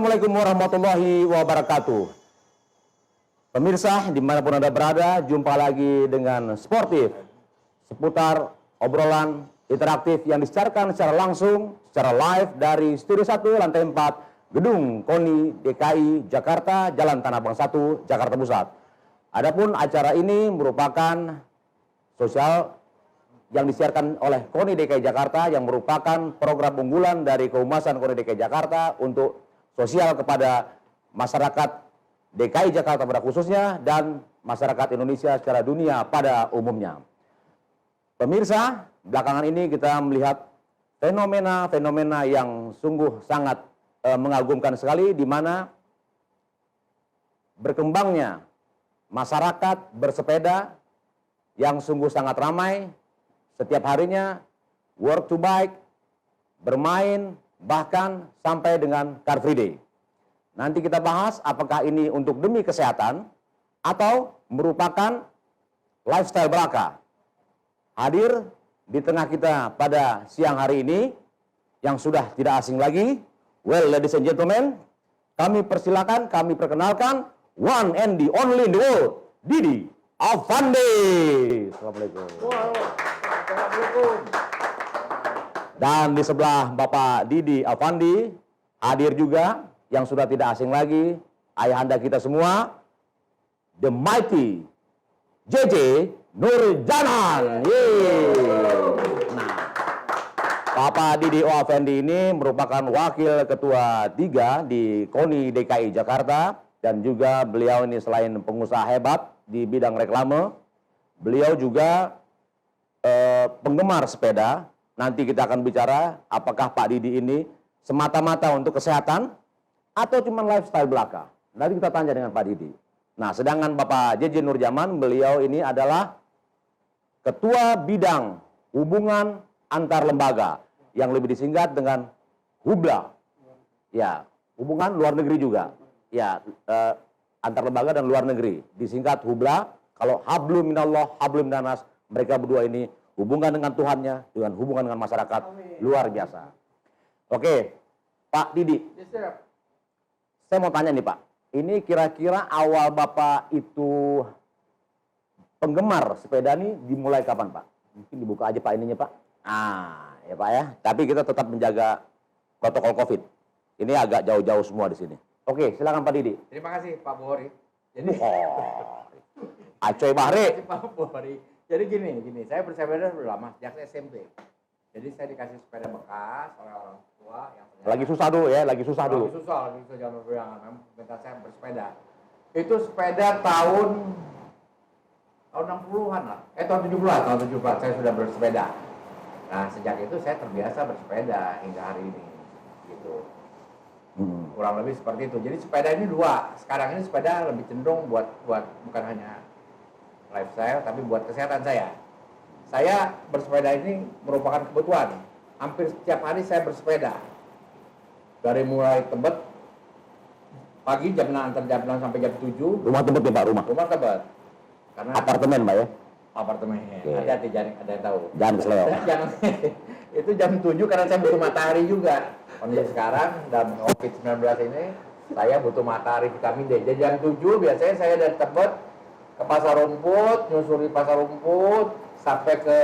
Assalamualaikum warahmatullahi wabarakatuh. Pemirsa, dimanapun Anda berada, jumpa lagi dengan Sportif seputar obrolan interaktif yang disiarkan secara langsung, secara live dari Studio 1 Lantai 4 Gedung KONI DKI Jakarta, Jalan Tanah Abang 1, Jakarta Pusat. Adapun acara ini merupakan sosial yang disiarkan oleh KONI DKI Jakarta yang merupakan program unggulan dari Kehumasan KONI DKI Jakarta untuk sosial kepada masyarakat DKI Jakarta pada khususnya dan masyarakat Indonesia secara dunia pada umumnya. Pemirsa, belakangan ini kita melihat fenomena-fenomena yang sungguh sangat mengagumkan sekali, di mana berkembangnya masyarakat bersepeda yang sungguh sangat ramai. Setiap harinya work to bike, bermain, bahkan sampai dengan Car Free Day. Nanti kita bahas apakah ini untuk demi kesehatan atau merupakan lifestyle belaka. Hadir di tengah kita pada siang hari ini yang sudah tidak asing lagi. Well, ladies and gentlemen, kami persilakan, kami perkenalkan one and the only in the world, Didi Afandi. Assalamualaikum. Assalamualaikum. Dan di sebelah Bapak Didi Afandi hadir juga yang sudah tidak asing lagi, ayahanda kita semua, the mighty JJ Nurjanan. Nah, Bapak Didi Afandi ini merupakan wakil ketua 3 di KONI DKI Jakarta, dan juga beliau ini selain pengusaha hebat di bidang reklame, beliau juga penggemar sepeda. Nanti kita akan bicara apakah Pak Didi ini semata-mata untuk kesehatan atau cuma lifestyle belaka. Nanti kita tanya dengan Pak Didi. Nah, sedangkan Bapak JJ Nurjaman, beliau ini adalah Ketua Bidang Hubungan Antar Lembaga yang lebih disingkat dengan HUBLA. Ya, hubungan luar negeri juga. Ya, antar lembaga dan luar negeri disingkat HUBLA. Kalau hablum minallah, hablum minanas, mereka berdua ini hubungan dengan Tuhannya, dengan hubungan dengan masyarakat. Amin. Luar biasa. Oke, Pak Didi. Yes, saya mau tanya nih Pak, ini kira-kira awal Bapak itu penggemar sepeda nih dimulai kapan Pak? Mungkin dibuka aja Pak ininya Pak. Ah, ya Pak ya. Tapi kita tetap menjaga protokol COVID. Ini agak jauh-jauh semua di sini. Oke, silakan Pak Didi. Terima kasih Pak Buhori. Jadi, Acoy Bahri. Terima kasih Pak Buhori. Jadi gini, saya bersepeda sudah lama, sejak SMP. Jadi saya dikasih sepeda bekas oleh orang tua yang lagi susah dulu ya, lagi susah dulu. Lagi susah zaman berjangan, minta saya bersepeda. Itu sepeda tahun 60-an lah, tahun 70-an, saya sudah bersepeda. Nah, sejak itu saya terbiasa bersepeda hingga hari ini, gitu. Kurang lebih seperti itu. Jadi sepeda ini dua. Sekarang ini sepeda lebih cenderung buat bukan hanya lifestyle, tapi buat kesehatan saya. Saya bersepeda ini merupakan kebutuhan. Hampir setiap hari saya bersepeda. Dari mulai Tebet, pagi jam 6, antar jam 6 sampai jam 7. Rumah Tebet ya Pak, rumah? Rumah Tebet. Karena apartemen Pak ya? Apartemen. Okay. Hati-hati, jangan ada yang tahu. Jangan keseleo. Jangan. Itu jam 7 karena saya butuh matahari juga. Kondisi sekarang dalam COVID-19 ini, saya butuh matahari vitamin D. Jadi jam 7 biasanya saya dari Tebet ke Pasar Rumput, nyusuri Pasar Rumput, sampai ke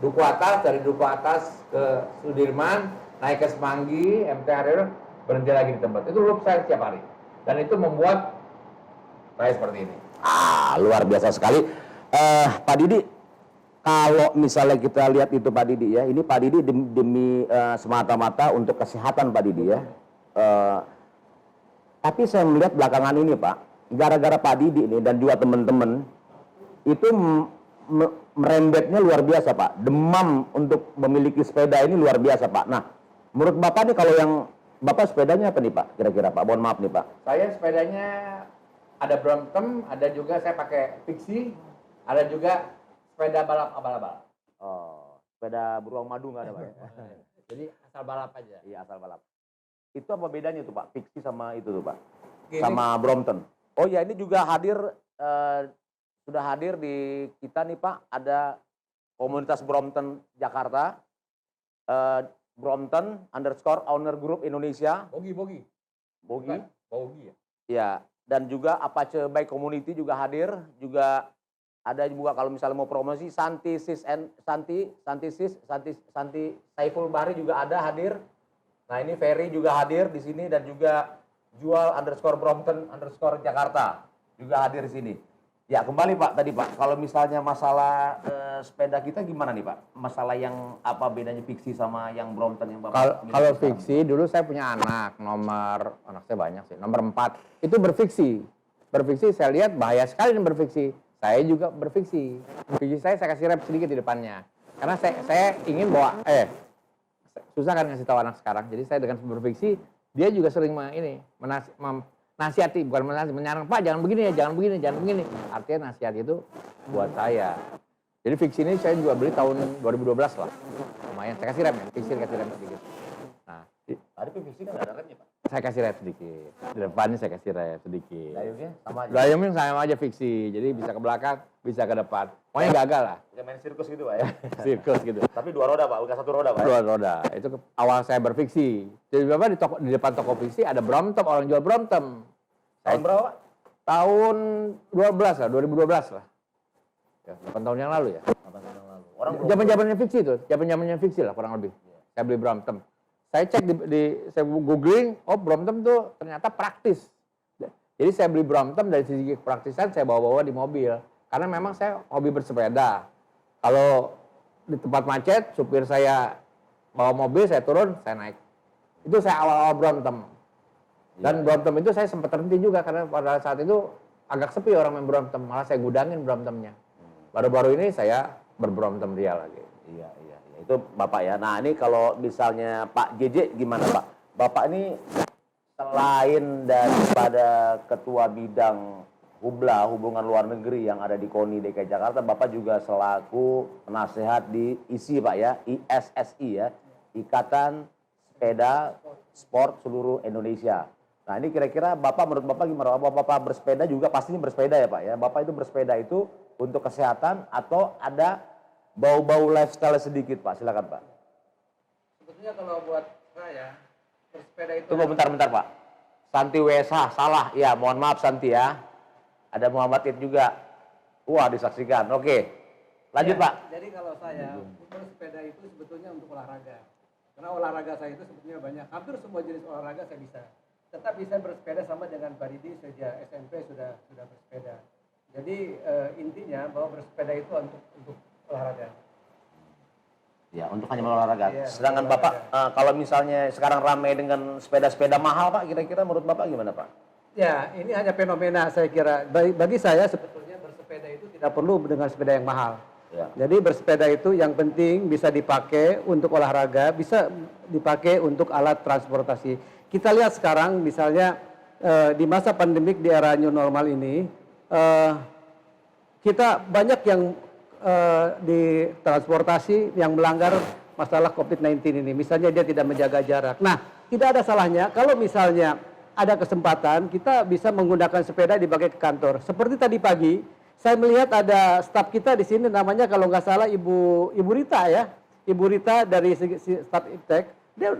Duku Atas, dari Duku Atas ke Sudirman, naik ke Semanggi, MT Haryono, berhenti lagi di tempat. Itu loop saya setiap hari. Dan itu membuat saya seperti ini. Luar biasa sekali. Pak Didi, kalau misalnya kita lihat itu Pak Didi ya, ini Pak Didi demi semata-mata untuk kesehatan Pak Didi ya. Tapi saya melihat belakangan ini Pak, gara-gara Pak Didi ini dan juga teman-teman itu merembetnya luar biasa Pak. Demam untuk memiliki sepeda ini luar biasa Pak. Nah, menurut Bapak nih, kalau yang Bapak sepedanya apa nih Pak? Kira-kira Pak, mohon maaf nih Pak. Saya sepedanya ada Brompton, ada juga saya pakai Pixie, ada juga sepeda balap abal-abal. Oh, sepeda beruang madu nggak ada Pak? Jadi asal balap aja. Iya, asal balap. Itu apa bedanya tuh Pak? Pixie sama itu tuh Pak? Gini. Sama Brompton. Oh ya, ini juga hadir, sudah hadir di kita nih Pak, ada komunitas Brompton Jakarta, Brompton _ Owner Group Indonesia. Bogi. Bogi. Bogi ya. Ya, dan juga Apache Bike Community juga hadir, juga ada juga kalau misalnya mau promosi Santi Saiful Bahri juga ada hadir. Nah ini Ferry juga hadir di sini dan juga Jual_Brompton_Jakarta juga hadir di sini. Ya kembali Pak tadi Pak, kalau misalnya masalah sepeda kita gimana nih Pak? Masalah yang apa bedanya fiksi sama yang Brompton yang Bapak Kalau miliki sekarang? fiksi dulu saya punya anak saya banyak sih, nomor 4 itu berfiksi. Berfiksi saya lihat bahaya sekali dan berfiksi. Saya juga berfiksi. Fiksi saya kasih rem sedikit di depannya. Karena saya ingin bawa susah kan ngasih tahu anak sekarang. Jadi saya dengan berfiksi dia juga sering nasihati, bukan menyarankan, Pak jangan begini ya, jangan begini. Artinya nasihat itu buat saya. Jadi fiksi ini saya juga beli tahun 2012 lah. Lumayan, saya kasih rem ya, fiksi kasih rem sedikit. Nah, Tadi fiksi kan nggak ada remnya Pak. saya kasih rem sedikit. Di depannya saya kasih rem sedikit. Dayungnya sama aja. Dayungnya sama aja fiksi, jadi bisa ke belakang, bisa ke depan. Pokoknya gagal lah, Kayak main sirkus gitu Pak ya. sirkus gitu. Tapi 2 roda Pak, bukan 1 roda Pak. Dua roda, itu awal saya berfiksi. Jadi Bapak di depan toko fiksi ada Brompton, orang jual Brompton. Tahun berapa Pak? Tahun 12 lah, 2012 lah. Ya, 8 tahun yang lalu ya. 8 tahun yang lalu. Orang Zaman-zamannya fiksi itu, zaman-zamannya fiksi lah kurang lebih. Saya beli Brompton. Saya cek saya googling, oh Brompton tuh ternyata praktis. Jadi saya beli Brompton dari segi praktisan saya bawa-bawa di mobil. Karena memang saya hobi bersepeda. Kalau di tempat macet, supir saya bawa mobil, saya turun, saya naik. Itu saya awal-awal Brompton. Dan Brompton itu saya sempat terhenti juga karena pada saat itu agak sepi orang main Brompton. Malah saya gudangin Bromptonnya. Baru-baru ini saya berbrompton dia lagi. Iya. Itu Bapak ya. Nah ini kalau misalnya Pak JJ gimana Pak? Bapak ini selain daripada Ketua Bidang Hubla, Hubungan Luar Negeri yang ada di KONI DKI Jakarta, Bapak juga selaku penasehat di ISI Pak ya, ISSI ya, Ikatan Sepeda Sport Seluruh Indonesia. Nah ini kira-kira Bapak menurut Bapak gimana? Bapak bersepeda juga pastinya bersepeda ya Pak ya. Bapak itu bersepeda itu untuk kesehatan atau ada bau-bau lifestyle sedikit Pak? Silakan Pak. Sebetulnya kalau buat saya bersepeda itu Tunggu bentar Pak. Santi Wesa, salah. Ya mohon maaf Santi ya. Ada Muhammad Id juga. Wah disaksikan. Oke. Lanjut Ya, Pak. Jadi kalau saya bersepeda itu sebetulnya untuk olahraga. Karena olahraga saya itu sebetulnya banyak. Hampir semua jenis olahraga saya bisa. Tetapi saya bersepeda sama dengan Pak Didi sejak SMP sudah bersepeda. Jadi intinya bahwa bersepeda itu untuk olahraga. Ya untuk hanya olahraga. Iya, Sedangkan olahraga. Bapak kalau misalnya sekarang ramai dengan sepeda-sepeda mahal Pak, kira-kira menurut Bapak gimana Pak? Ya, ini hanya fenomena saya kira. Bagi saya sebetulnya bersepeda itu tidak perlu dengan sepeda yang mahal. Ya. Jadi bersepeda itu yang penting bisa dipakai untuk olahraga, bisa dipakai untuk alat transportasi. Kita lihat sekarang misalnya di masa pandemik di era new normal ini, kita banyak yang di transportasi yang melanggar masalah COVID-19 ini. Misalnya dia tidak menjaga jarak. Nah, tidak ada salahnya kalau misalnya ada kesempatan kita bisa menggunakan sepeda dipakai ke kantor. Seperti tadi pagi, saya melihat ada staf kita di sini namanya kalau nggak salah Ibu Rita ya. Ibu Rita dari staf Iptek, dia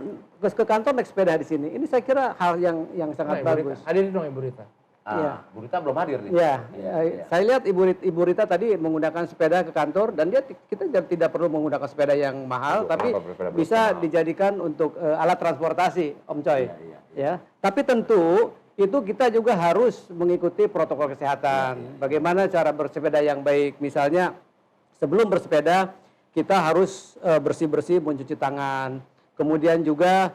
ke kantor naik sepeda di sini. Ini saya kira hal yang sangat bagus. Hadir dong Ibu Rita. Iya. Bu Rita belum hadir nih. Ya, Iya. saya lihat Ibu Rita tadi menggunakan sepeda ke kantor dan kita tidak perlu menggunakan sepeda yang mahal, tapi sepeda bisa mahal? dijadikan untuk alat transportasi, Om Coy. Iya. Ya, tapi tentu itu kita juga harus mengikuti protokol kesehatan. Bagaimana cara bersepeda yang baik? Misalnya sebelum bersepeda kita harus bersih-bersih, mencuci tangan. Kemudian juga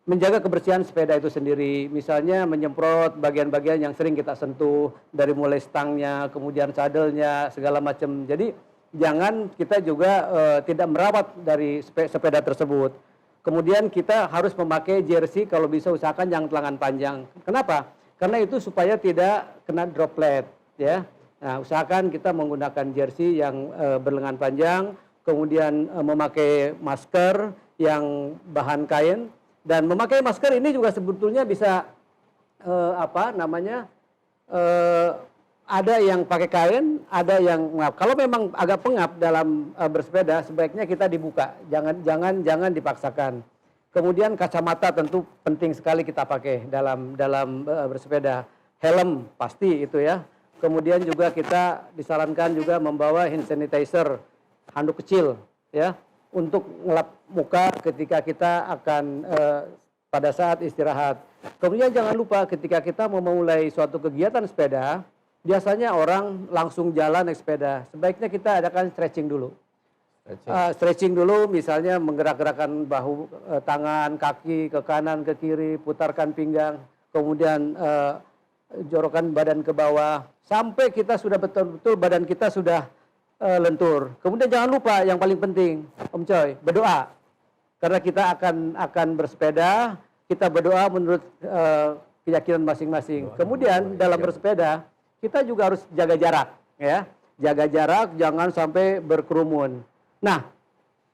menjaga kebersihan sepeda itu sendiri, misalnya menyemprot bagian-bagian yang sering kita sentuh, dari mulai stangnya, kemudian sadelnya, segala macam. Jadi jangan kita juga tidak merawat dari sepeda tersebut. Kemudian kita harus memakai jersey, kalau bisa usahakan yang lengan panjang. Kenapa? Karena itu supaya tidak kena droplet, ya. Nah, usahakan kita menggunakan jersey yang berlengan panjang, kemudian memakai masker yang bahan kain. Dan memakai masker ini juga sebetulnya bisa ada yang pakai kain, ada yang ngap. Kalau memang agak pengap dalam bersepeda, sebaiknya kita dibuka, jangan dipaksakan. Kemudian kacamata tentu penting sekali kita pakai dalam bersepeda. Helm pasti itu ya. Kemudian juga kita disarankan juga membawa hand sanitizer, handuk kecil ya, untuk ngelap muka ketika kita akan pada saat istirahat. Kemudian jangan lupa ketika kita mau memulai suatu kegiatan sepeda, biasanya orang langsung jalan naik sepeda. Sebaiknya kita adakan stretching dulu. Stretching dulu, misalnya menggerak-gerakkan bahu, tangan, kaki ke kanan, ke kiri, putarkan pinggang, kemudian jorokan badan ke bawah, sampai kita sudah betul-betul badan kita sudah lentur. Kemudian jangan lupa yang paling penting, Om Coy, berdoa. Karena kita akan bersepeda, kita berdoa menurut keyakinan masing-masing. Kemudian dalam bersepeda, kita juga harus jaga jarak, ya. Jaga jarak, jangan sampai berkerumun. Nah,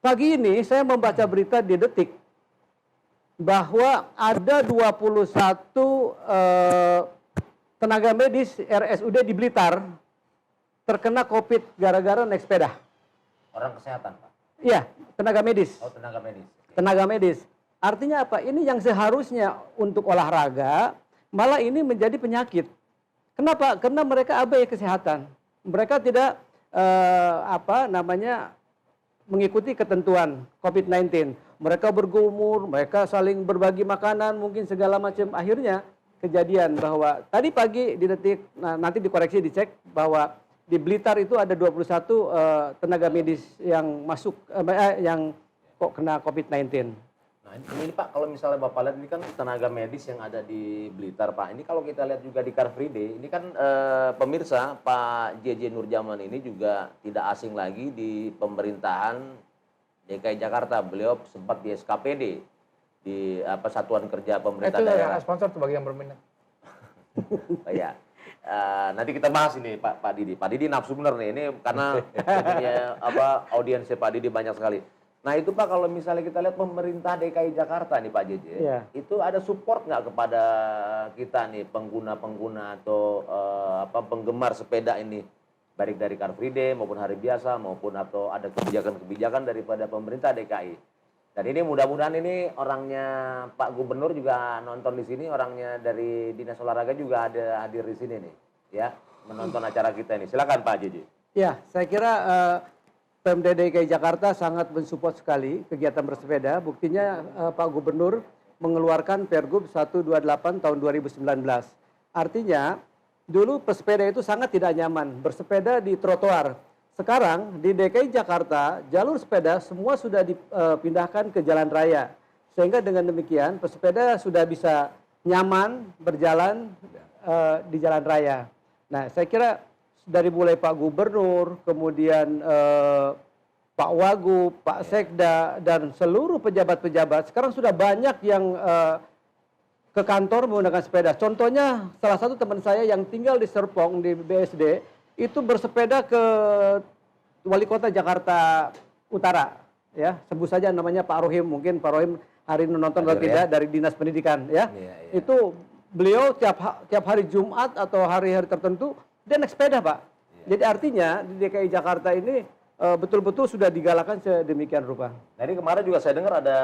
pagi ini saya membaca berita di Detik bahwa ada 21 tenaga medis RSUD di Blitar terkena COVID gara-gara naik sepeda. Orang kesehatan, Pak. Iya, tenaga medis. Oh, tenaga medis. Tenaga medis. Artinya apa? Ini yang seharusnya untuk olahraga, malah ini menjadi penyakit. Kenapa? Karena mereka abai kesehatan. Mereka tidak mengikuti ketentuan COVID-19. Mereka bergumur, mereka saling berbagi makanan, mungkin segala macam. Akhirnya kejadian bahwa tadi pagi di Detik, nanti dikoreksi, dicek bahwa di Blitar itu ada 21 tenaga medis yang masuk, yang kok kena COVID-19. Nah ini Pak, kalau misalnya Bapak lihat ini kan tenaga medis yang ada di Blitar Pak. Ini kalau kita lihat juga di Car Free Day, ini kan pemirsa Pak JJ Nurjaman ini juga tidak asing lagi di pemerintahan DKI Jakarta. Beliau sempat di SKPD, di Satuan Kerja Pemerintah Daerah. Itu sponsor tuh bagi yang berminat. Ya. Nanti kita bahas ini Pak Didi. Pak Didi nafsu bener nih, ini karena audiensnya Pak Didi banyak sekali. Nah itu Pak, kalau misalnya kita lihat pemerintah DKI Jakarta nih Pak JJ, itu ada support nggak kepada kita nih pengguna-pengguna atau penggemar sepeda ini, baik dari Car Free Day maupun hari biasa maupun atau ada kebijakan-kebijakan daripada pemerintah DKI. Dan ini mudah-mudahan ini orangnya Pak Gubernur juga nonton di sini, orangnya dari Dinas Olahraga juga ada hadir di sini nih, ya, menonton acara kita ini. Silakan Pak JJ. Ya, saya kira Pemda DKI Jakarta sangat mensupport sekali kegiatan bersepeda. Buktinya Pak Gubernur mengeluarkan Pergub 128 tahun 2019. Artinya dulu pesepeda itu sangat tidak nyaman bersepeda di trotoar. Sekarang di DKI Jakarta jalur sepeda semua sudah dipindahkan ke jalan raya. Sehingga dengan demikian pesepeda sudah bisa nyaman berjalan di jalan raya. Nah, saya kira dari mulai Pak Gubernur, kemudian Pak Wagub, Pak Sekda, dan seluruh pejabat-pejabat, sekarang sudah banyak yang ke kantor menggunakan sepeda. Contohnya salah satu teman saya yang tinggal di Serpong, di BSD, itu bersepeda ke Wali Kota Jakarta Utara. Ya, sebut saja namanya Pak Rohim, mungkin Pak Rohim hari ini nonton atau tidak, dari Dinas Pendidikan. Ya, itu beliau tiap hari Jumat atau hari-hari tertentu, dia naik sepeda Pak. Jadi artinya di DKI Jakarta ini betul-betul sudah digalakan sedemikian rupa. Jadi kemarin juga saya dengar ada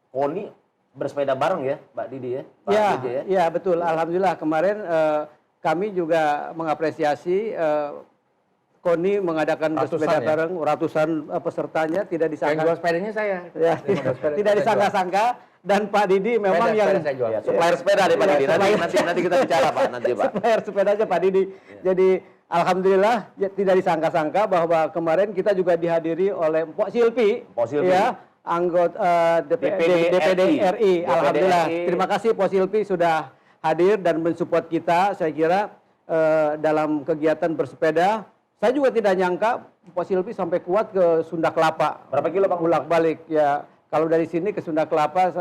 KONI bersepeda bareng ya Pak Didi ya? Pak JJ ya? Ya betul. Alhamdulillah kemarin kami juga mengapresiasi KONI mengadakan bersepeda bareng, ratusan pesertanya, tidak disangka. Yang jual sepedanya saya. Ya, tidak disangka-sangka. Dan Pak Didi memang yang supplier sepeda deh Pak Didi. Nanti kita bicara Pak, nanti Pak. Supplier sepeda aja Pak Didi. Jadi alhamdulillah ya, tidak disangka-sangka bahwa kemarin kita juga dihadiri oleh Pak Silpi, ya, anggota DPD RI. Alhamdulillah. Terima kasih Pak Silpi sudah hadir dan mensupport kita. Saya kira dalam kegiatan bersepeda. Saya juga tidak nyangka Pak Silpi sampai kuat ke Sunda Kelapa. Berapa kilo Pak? Bolak-balik ya. Kalau dari sini ke Sunda Kelapa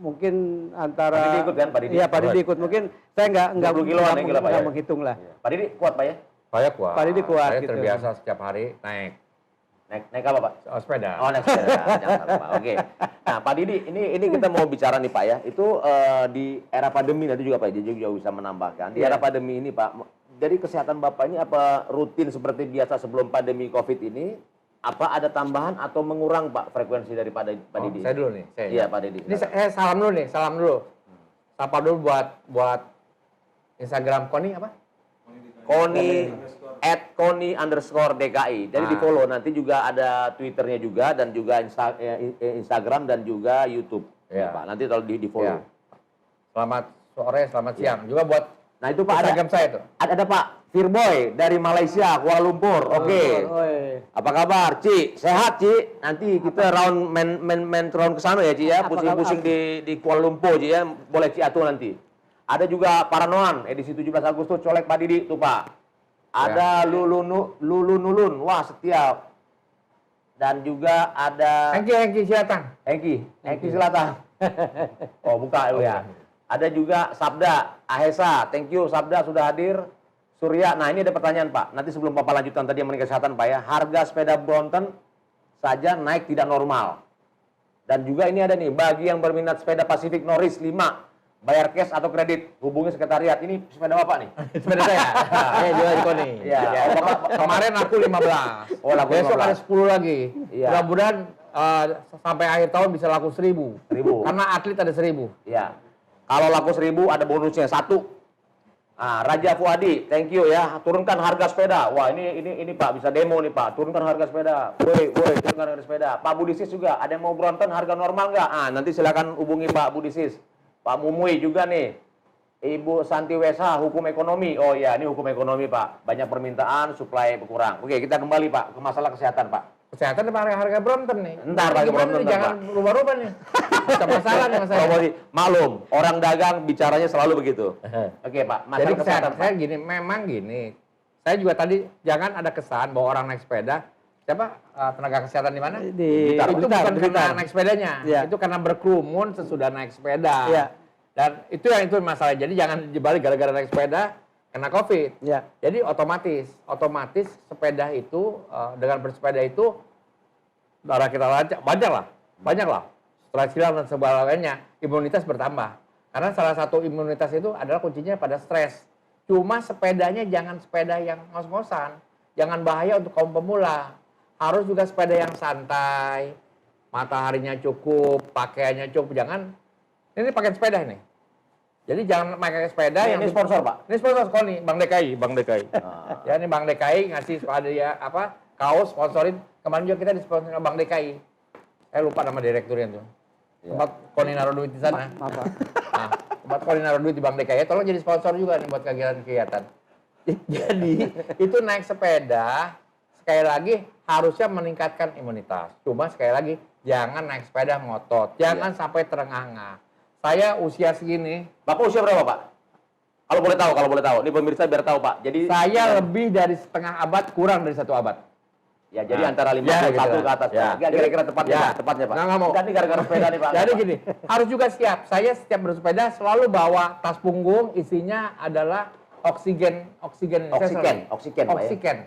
mungkin antara Pak Didi ikut kan Pak Didi? Iya Pak Didi ikut. Mungkin saya nggak menghitung lah. Pak Didi kuat Pak ya? Saya kuat. Pak Didi kuat. Saya gitu. terbiasa setiap hari naik apa Pak? Oh, sepeda. Oh naik sepeda. Jangan Pak. Oke. Nah Pak Didi ini kita mau bicara nih Pak ya. Itu di era pandemi nanti juga Pak JJ juga bisa menambahkan. Di era pandemi ini Pak, dari kesehatan Bapak ini apa rutin seperti biasa sebelum pandemi COVID ini? apa ada tambahan atau mengurang Pak frekuensi dari Pak Didi? Saya dulu nih. Iya Pak Didi. Ini saya salam dulu nih, salam dulu. Sapa dulu buat Instagram Koni apa? Koni_DKI. Jadi di follow, nanti juga ada Twitternya juga dan juga Instagram dan juga YouTube. Ya. Pak. Nanti kalau di follow. Ya. Selamat sore, selamat siang. Juga buat Nah itu Pak Instagram saya tuh. ada Pak Firboy dari Malaysia, Kuala Lumpur. Oke. Apa kabar, Ci? Sehat, Ci? Nanti kita main round ke sana ya, Ci ya. Pusing-pusing di Kuala Lumpur, Ci ya. Boleh Ci atur nanti. Ada juga Paranoan, edisi 17 Agustus, colek Pak Didi tuh Pak. Ada Lulu Nulun, wah setia. Dan juga ada Hengki Selatan. Hengki Selatan. Oh buka ya. Ada juga Sabda Ahesa, thank you Sabda sudah hadir. Surya, nah ini ada pertanyaan Pak. Nanti sebelum Bapak lanjutan tadi yang mengenai kesehatan Pak ya. Harga sepeda Brompton saja naik tidak normal. Dan juga ini ada nih, bagi yang berminat sepeda Pacific Norris 5, bayar cash atau kredit, hubungi sekretariat. Ini sepeda Bapak nih. Sepeda saya. Saya jual di Koni. Iya. Kemarin aku 15. Oh, laku Besok 15. ada 10 lagi. Iya. Mudah-mudahan sampai akhir tahun bisa laku 1000. 1000. Karena atlet ada 1000. Ya. Kalau laku 1000 ada bonusnya 1. Nah, Raja Fuadi, thank you ya. Turunkan harga sepeda. Wah, ini Pak bisa demo nih Pak. Turunkan harga sepeda. Woi, turunkan harga sepeda. Pak Budisis juga, ada yang mau Brompton harga normal nggak? Ah, nanti silakan hubungi Pak Budisis. Pak Mumui juga nih. Ibu Santi Wesa, hukum ekonomi. Oh ya, ini hukum ekonomi Pak. Banyak permintaan, supply berkurang. Oke, kita kembali Pak ke masalah kesehatan Pak. Kesehatan apa harga Brompton nih? Entar harga Gimana Brompton, nih? Jangan Pak. rubah-rubah nih. Bisa masalah nih mas saya. Promosi. Maklum, orang dagang bicaranya selalu begitu. Oke Pak, masalah Jadi kesehatan Pak. saya gini, memang gini. Saya juga tadi jangan ada kesan bahwa orang naik sepeda. Siapa tenaga kesehatan di mana? Blitar, Itu bukan karena Blitar. naik sepedanya. Iya. Itu karena berkerumun sesudah naik sepeda. Iya. Dan itu masalah. Jadi jangan dibalik gara-gara naik sepeda kena COVID. Ya. Jadi otomatis sepeda itu dengan bersepeda itu darah kita lancar, banyak lah. Setelah silam dan sebagainya, imunitas bertambah. Karena salah satu imunitas itu adalah kuncinya pada stres. Cuma sepedanya jangan sepeda yang ngos-ngosan, jangan bahaya untuk kaum pemula. Harus juga sepeda yang santai, mataharinya cukup, pakaiannya cukup. Jangan ini pakai sepeda ini. Jadi jangan pakai sepeda yang Ini sponsor Pak. Ini sponsor Koni, Bang DKI. Ya ini Bang DKI ngasih sepeda ya kaos sponsorin. Kemarin juga kita disponsorin Bang DKI. Saya lupa nama direkturnya tuh. Tempat Koni naruh duit di sana. Apa? Nah, tempat Koni naruh duit di Bang DKI. Tolong jadi sponsor juga nih buat kegiatan-kegiatan. Jadi itu naik sepeda sekali lagi harusnya meningkatkan imunitas. Cuma sekali lagi jangan naik sepeda ngotot, jangan sampai terengah-engah. Saya usia segini, Bapak usia berapa Pak? Kalau boleh tahu. Ini pemirsa biar tahu Pak. Jadi saya lebih dari setengah abad, kurang dari 1 abad. Ya, jadi Nah, antara 51 ya, gitu. ke atas Ya. Pak. Kira-kira tepatnya Ya. Pak. Tepatnya Pak. Nggak mau. Dan ini gara-gara sepeda nih Pak. Jadi gini, harus juga siap. Saya setiap bersepeda selalu bawa tas punggung, isinya adalah oksigen. Oksigen, Pak ya? Oksigen. Ken.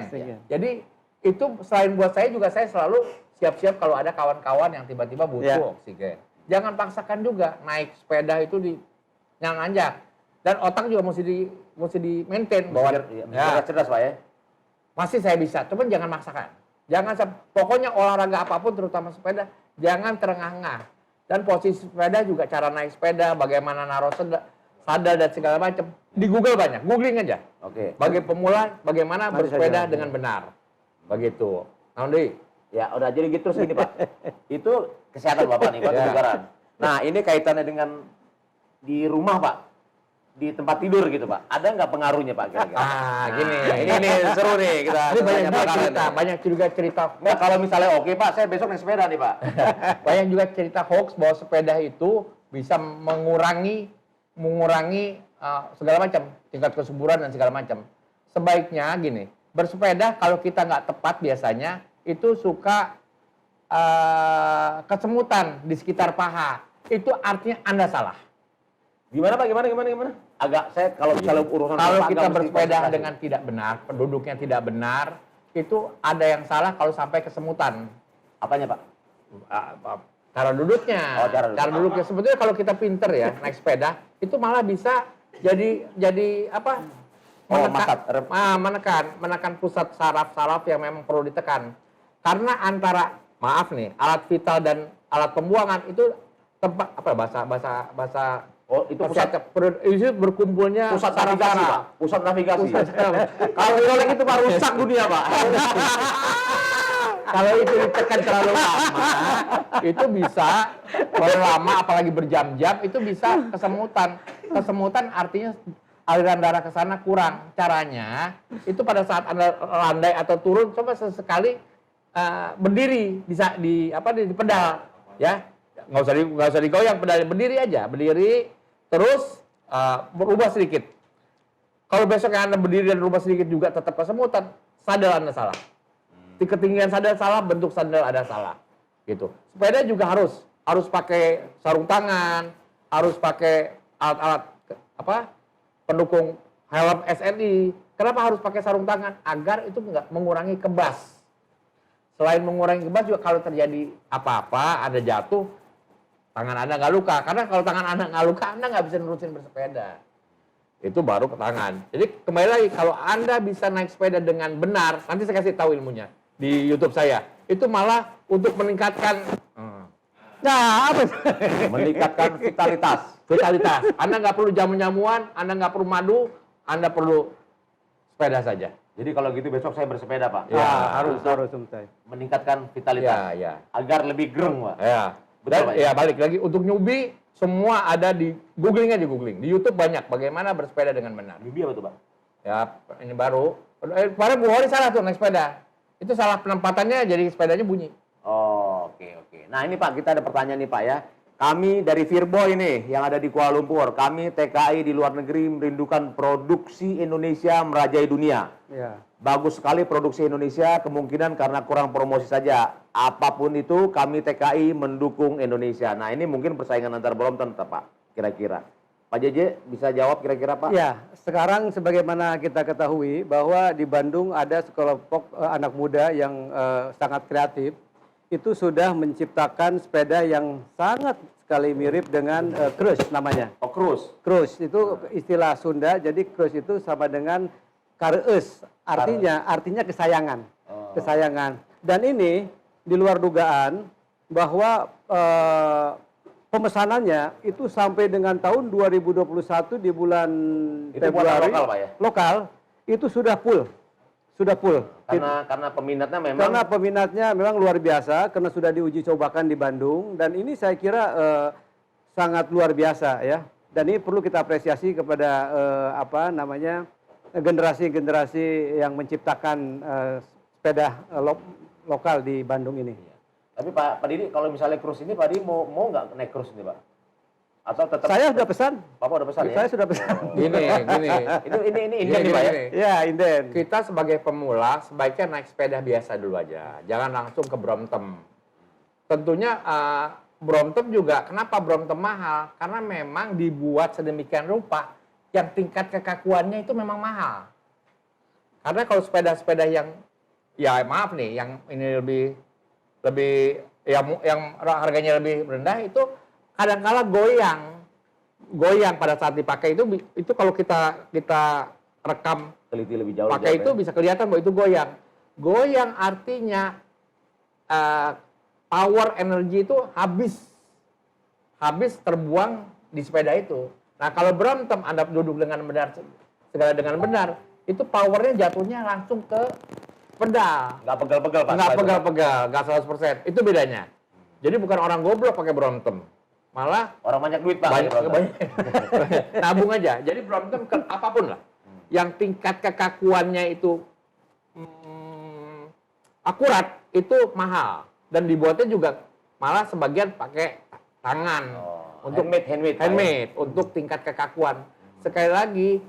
Oksigen. Jadi itu selain buat saya juga saya selalu siap-siap kalau ada kawan-kawan yang tiba-tiba butuh Ya. oksigen. Jangan paksakan juga naik sepeda itu di yang nanjak. Dan otak juga mesti di maintain Mesti cerdas Pak ya. masih saya bisa, cuman jangan maksakan. Pokoknya olahraga apapun terutama sepeda, jangan terengah-engah. Dan posisi sepeda juga cara naik sepeda, bagaimana naruh sadar dan segala macam. Di Google banyak, googling aja. Oke. Bagi pemula, bagaimana Mari bersepeda saja. dengan benar. Begitu. Nanti Ya, udah jadi gitu segini Pak. Itu kesehatan Bapak nih, Pak, Ya. kebugaran. Nah, ini kaitannya dengan di rumah Pak. Di tempat tidur gitu Pak. Ada nggak pengaruhnya Pak kira-kira? gini. Ini seru nih kita. Ini banyak juga bakaran cerita, nih. banyak juga cerita. Nggak, kalau misalnya oke Pak, saya besok naik sepeda nih Pak. Banyak juga cerita hoax bahwa sepeda itu bisa mengurangi segala macam, tingkat kesuburan dan segala macam. Sebaiknya gini, bersepeda kalau kita nggak tepat biasanya itu suka kesemutan di sekitar paha. Itu artinya Anda salah. Gimana Pak? Gimana? Agak saya kalau misalnya urusan Kalau apa, kita agak mesti bersepeda konsentrasi. dengan tidak benar, penduduknya tidak benar, itu ada yang salah kalau sampai kesemutan. Apanya Pak? Cara duduknya. Oh, cara duduk. duduknya. Sebetulnya kalau kita pinter ya naik sepeda, itu malah bisa jadi menekan pusat saraf-saraf yang memang perlu ditekan. Karena antara alat vital dan alat pembuangan itu tempat bahasa itu itu berkumpulnya pusat navigasi, Pak. Pusat navigasi. Kalau Rolling itu Pak rusak dunia, Pak. Kalau itu ditekan terlalu lama, itu bisa kalau lama apalagi berjam-jam itu bisa kesemutan. Kesemutan artinya aliran darah ke sana kurang. Caranya itu pada saat Anda landai atau turun coba sesekali berdiri di pedal ya. Nggak usah digoyang, pedal berdiri aja, berdiri terus berubah sedikit. Kalau besoknya Anda berdiri dan berubah sedikit juga tetap kesemutan, sadel Anda salah. Di ketinggian sadel salah, bentuk sadel ada salah. Gitu. Sepeda juga harus pakai sarung tangan, harus pakai alat-alat pendukung helm SNI. Kenapa harus pakai sarung tangan? Agar itu nggak mengurangi kebas. Selain mengurangi kebas juga kalau terjadi apa-apa, Anda jatuh, tangan Anda nggak luka. Karena kalau tangan Anda nggak luka, Anda nggak bisa nerusin bersepeda. Itu baru ke tangan. Jadi kembali lagi, kalau Anda bisa naik sepeda dengan benar, nanti saya kasih tahu ilmunya di YouTube saya. Itu malah untuk meningkatkan meningkatkan vitalitas. Anda nggak perlu jamu-jamuan, Anda nggak perlu madu, Anda perlu sepeda saja. Jadi kalau gitu besok saya bersepeda, Pak. Ya, harus Meningkatkan vitalitas. Ya. Agar lebih gereng, Pak. Ya. Betul, Pak. Ya balik lagi untuk newbie semua ada di googling aja googling. Di YouTube banyak bagaimana bersepeda dengan benar. Newbie apa tuh, Pak? Ya, ini baru. Kemarin Bu Hori salah tuh naik sepeda. Itu salah penempatannya jadi sepedanya bunyi. Oh, oke. Nah ini Pak, kita ada pertanyaan nih Pak ya. Kami dari Virbo ini yang ada di Kuala Lumpur, kami TKI di luar negeri merindukan produksi Indonesia merajai dunia. Ya. Bagus sekali produksi Indonesia, kemungkinan karena kurang promosi saja. Apapun itu, kami TKI mendukung Indonesia. Nah ini mungkin persaingan antar Brompton, Pak, kira-kira. Pak JJ bisa jawab kira-kira Pak? Ya, sekarang sebagaimana kita ketahui bahwa di Bandung ada sekelompok anak muda yang sangat kreatif. Itu sudah menciptakan sepeda yang sangat sekali mirip dengan cruise namanya. Oh, cruise. Cruise itu istilah Sunda, jadi cruise itu sama dengan kareus, artinya kesayangan. Kesayangan. Dan ini di luar dugaan bahwa pemesanannya itu sampai dengan tahun 2021 di bulan Itu Februari lokal, Pak ya? Lokal itu sudah full. Karena peminatnya memang Karena peminatnya memang luar biasa karena sudah diuji cobakan di Bandung dan ini saya kira sangat luar biasa ya. Dan ini perlu kita apresiasi kepada generasi-generasi yang menciptakan sepeda lokal di Bandung ini. Tapi Pak Didi kalau misalnya cruise ini Pak Didi mau nggak naik cruise ini Pak? Atau tetap? Saya sudah pesan. Bapak udah pesan ya? Saya sudah pesan. Gini. Ini inden nih Pak ya? Ya, inden. Kita sebagai pemula sebaiknya naik sepeda biasa dulu aja. Jangan langsung ke Brompton. Tentunya Brompton juga, kenapa Brompton mahal? Karena memang dibuat sedemikian rupa yang tingkat kekakuannya itu memang mahal. Karena kalau sepeda-sepeda yang, ya maaf nih, yang ini lebih yang harganya lebih rendah itu kadang-kala goyang pada saat dipakai itu kalau kita rekam Teliti lebih jauh. pakai itu bisa kelihatan bahwa itu goyang artinya power energi itu habis terbuang di sepeda itu. Nah kalau Brompton Anda duduk dengan benar segala dengan benar itu powernya jatuhnya langsung ke pedal. Nggak pegal-pegal Pak? Nggak pegal-pegal, nggak 100%. Itu bedanya. Jadi bukan orang goblok pakai Brompton. Malah orang banyak duit Pak. banyak. Nabung aja. Jadi Brompton apapun lah. Yang tingkat kekakuannya itu akurat, itu mahal. Dan dibuatnya juga malah sebagian pakai tangan. Untuk handmade untuk tingkat kekakuan. Sekali lagi,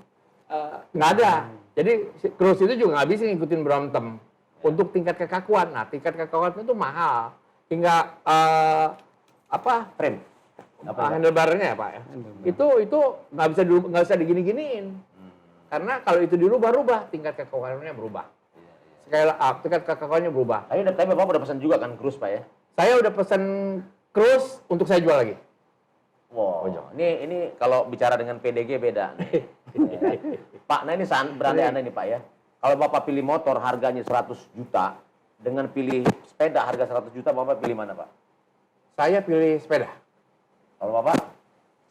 nggak ada. Jadi cruise itu juga nggak bisa ngikutin Brompton untuk tingkat kekakuan. Nah, tingkat kekakuan itu mahal. Hingga frame. Handlebarnya ya Pak ya. Itu nggak bisa digini-giniin. Karena kalau itu dirubah-rubah, tingkat kekakuannya berubah. Sekali lagi, tingkat kekakuannya berubah. Tapi Bapak udah pesan juga kan cruise Pak ya? Saya udah pesan cruise untuk saya jual lagi. Wow, ini kalau bicara dengan PDG beda nih. Pak, nah ini berandai-andai nih Pak ya. Kalau Bapak pilih motor harganya 100 juta, dengan pilih sepeda harga 100 juta, Bapak pilih mana Pak? Saya pilih sepeda. Kalau Bapak?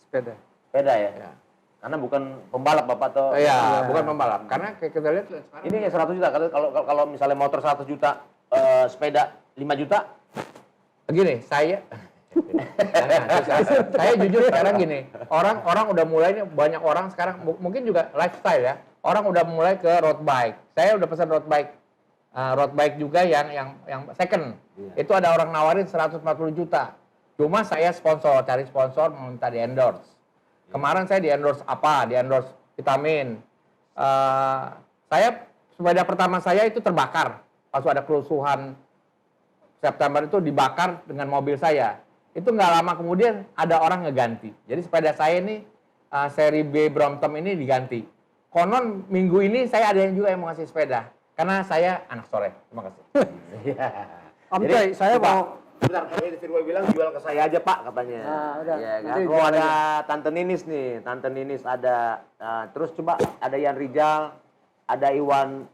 Sepeda. Sepeda ya? Ya. Karena bukan pembalap Bapak atau... Iya, bukan pembalap. Karena kayak kita lihat sekarang. Ini 100 juta, kalau misalnya motor 100 juta, sepeda 5 juta? Begini, saya jujur sekarang gini, orang udah mulai nih, banyak orang sekarang mungkin juga lifestyle ya, orang udah mulai ke road bike. Saya udah pesan road bike juga yang second. Iya. Itu ada orang nawarin 140 juta. Cuma saya cari sponsor minta di endorse. Kemarin saya di endorse apa? Di endorse vitamin. Sepeda pertama saya itu terbakar pas ada kerusuhan September, itu dibakar dengan mobil saya. Itu nggak lama kemudian ada orang ngeganti. Jadi sepeda saya ini seri B Brompton ini diganti. Konon minggu ini saya ada yang juga yang mau ngasih sepeda. Karena saya anak sore. Terima kasih. Om Coy, saya mau... Bentar, ini Firwa bilang jual ke saya aja Pak katanya. Nah, udah. Ya, kan? Nanti Oh jual ada Tante Ninis nih, Tante Ninis ada. Terus coba ada Yan Rijal, ada Iwan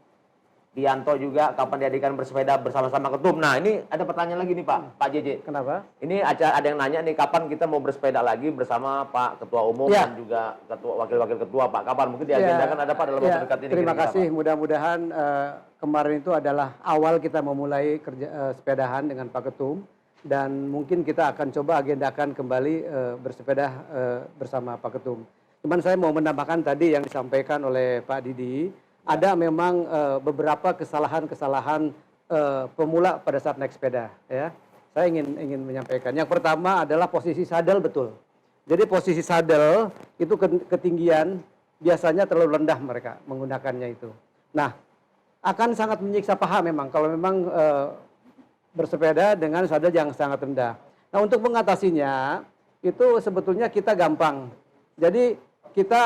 Dianto juga, kapan diadakan bersepeda bersama-sama ketum. Nah ini ada pertanyaan lagi nih Pak JJ. Kenapa? Ini ada yang nanya nih, kapan kita mau bersepeda lagi bersama Pak Ketua Umum Ya. dan juga wakil-wakil ketua Pak. Kapan mungkin diagendakan ada Pak dalam waktu dekat ini. Terima kira-kira, kasih. Pak. Mudah-mudahan kemarin itu adalah awal kita memulai kerja sepedahan dengan Pak Ketum, dan mungkin kita akan coba agendakan kembali bersepeda bersama Pak Ketum. Cuman saya mau menambahkan tadi yang disampaikan oleh Pak Didi. Ada memang beberapa kesalahan-kesalahan pemula pada saat naik sepeda, ya. Saya ingin menyampaikan. Yang pertama adalah posisi sadel, betul. Jadi posisi sadel itu ketinggian biasanya terlalu rendah mereka menggunakannya itu. Nah, akan sangat menyiksa paha memang kalau memang bersepeda dengan sadel yang sangat rendah. Nah, untuk mengatasinya itu sebetulnya kita gampang. Jadi kita